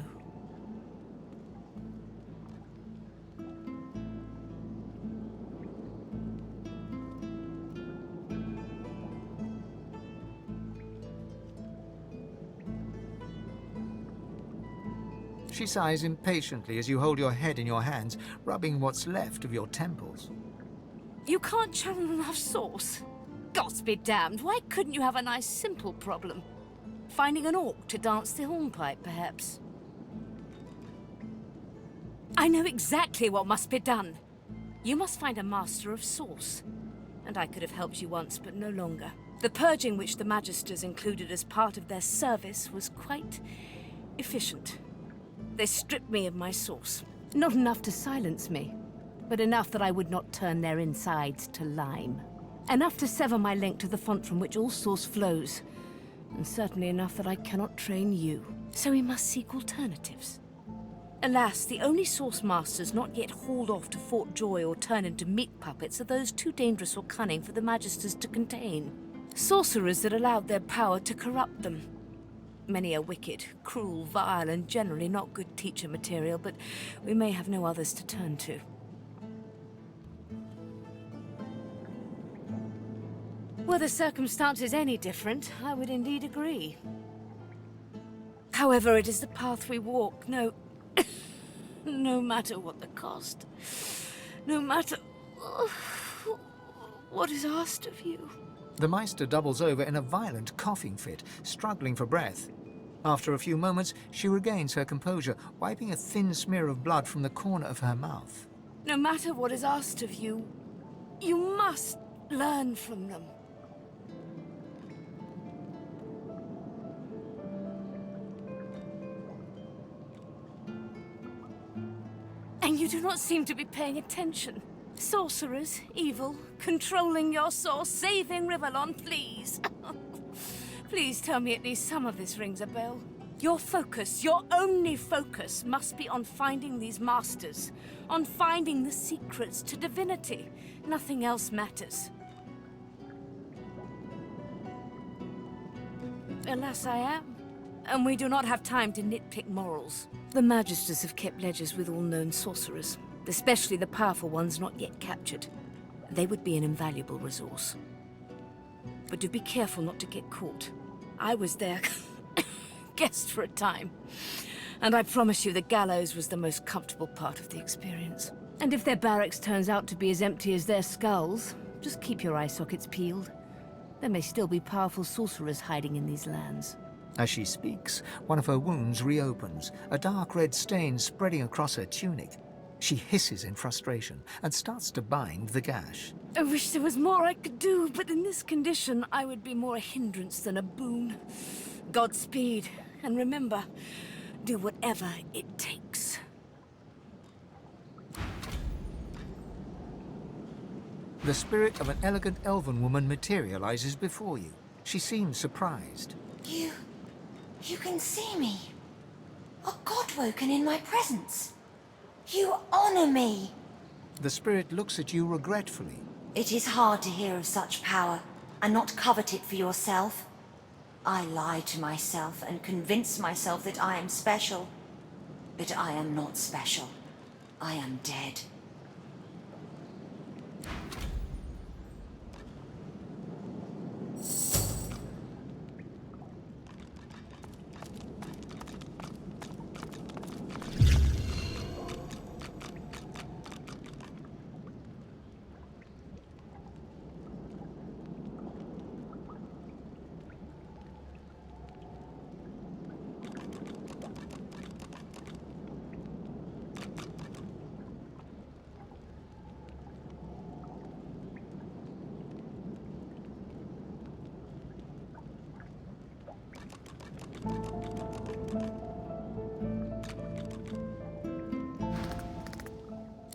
She sighs impatiently as you hold your head in your hands, rubbing what's left of your temples. You can't channel enough Source? Gods be damned, why couldn't you have a nice simple problem? Finding an orc to dance the hornpipe, perhaps? I know exactly what must be done. You must find a master of Source. And I could have helped you once, but no longer. The purging which the Magisters included as part of their service was quite efficient. They stripped me of my Source. Not enough to silence me, but enough that I would not turn their insides to lime. Enough to sever my link to the font from which all Source flows, and certainly enough that I cannot train you. So we must seek alternatives. Alas, the only Source Masters not yet hauled off to Fort Joy or turned into meat puppets are those too dangerous or cunning for the Magisters to contain. Sorcerers that allowed their power to corrupt them. Many are wicked, cruel, vile, and generally not good teacher material, but we may have no others to turn to. Were the circumstances any different, I would indeed agree. However, it is the path we walk, no matter what the cost. No matter what is asked of you. The Meister doubles over in a violent coughing fit, struggling for breath. After a few moments, she regains her composure, wiping a thin smear of blood from the corner of her mouth. No matter what is asked of you, you must learn from them. And you do not seem to be paying attention. Sorcerers, evil, controlling your source, saving Rivellon, please. Please tell me at least some of this rings a bell. Your focus, your only focus, must be on finding these masters, on finding the secrets to divinity. Nothing else matters. Alas, I am. And we do not have time to nitpick morals. The Magisters have kept ledgers with all known sorcerers, especially the powerful ones not yet captured. They would be an invaluable resource. But do be careful not to get caught. I was their guest for a time, and I promise you the gallows was the most comfortable part of the experience. And if their barracks turns out to be as empty as their skulls, just keep your eye sockets peeled. There may still be powerful sorcerers hiding in these lands. As she speaks, one of her wounds reopens, a dark red stain spreading across her tunic. She hisses in frustration and starts to bind the gash. I wish there was more I could do, but in this condition, I would be more a hindrance than a boon. Godspeed, and remember, do whatever it takes. The spirit of an elegant elven woman materializes before you. She seems surprised. You can see me. A godwoken in my presence. You honor me. The spirit looks at you regretfully. It is hard to hear of such power and not covet it for yourself. I lie to myself and convince myself that I am special. But I am not special. I am dead.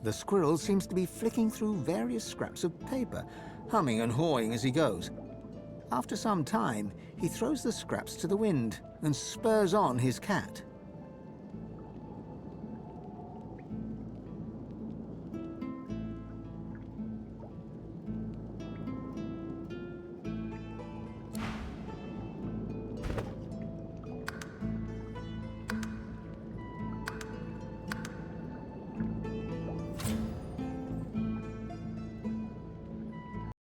The squirrel seems to be flicking through various scraps of paper, humming and hawing as he goes. After some time, he throws the scraps to the wind and spurs on his cat.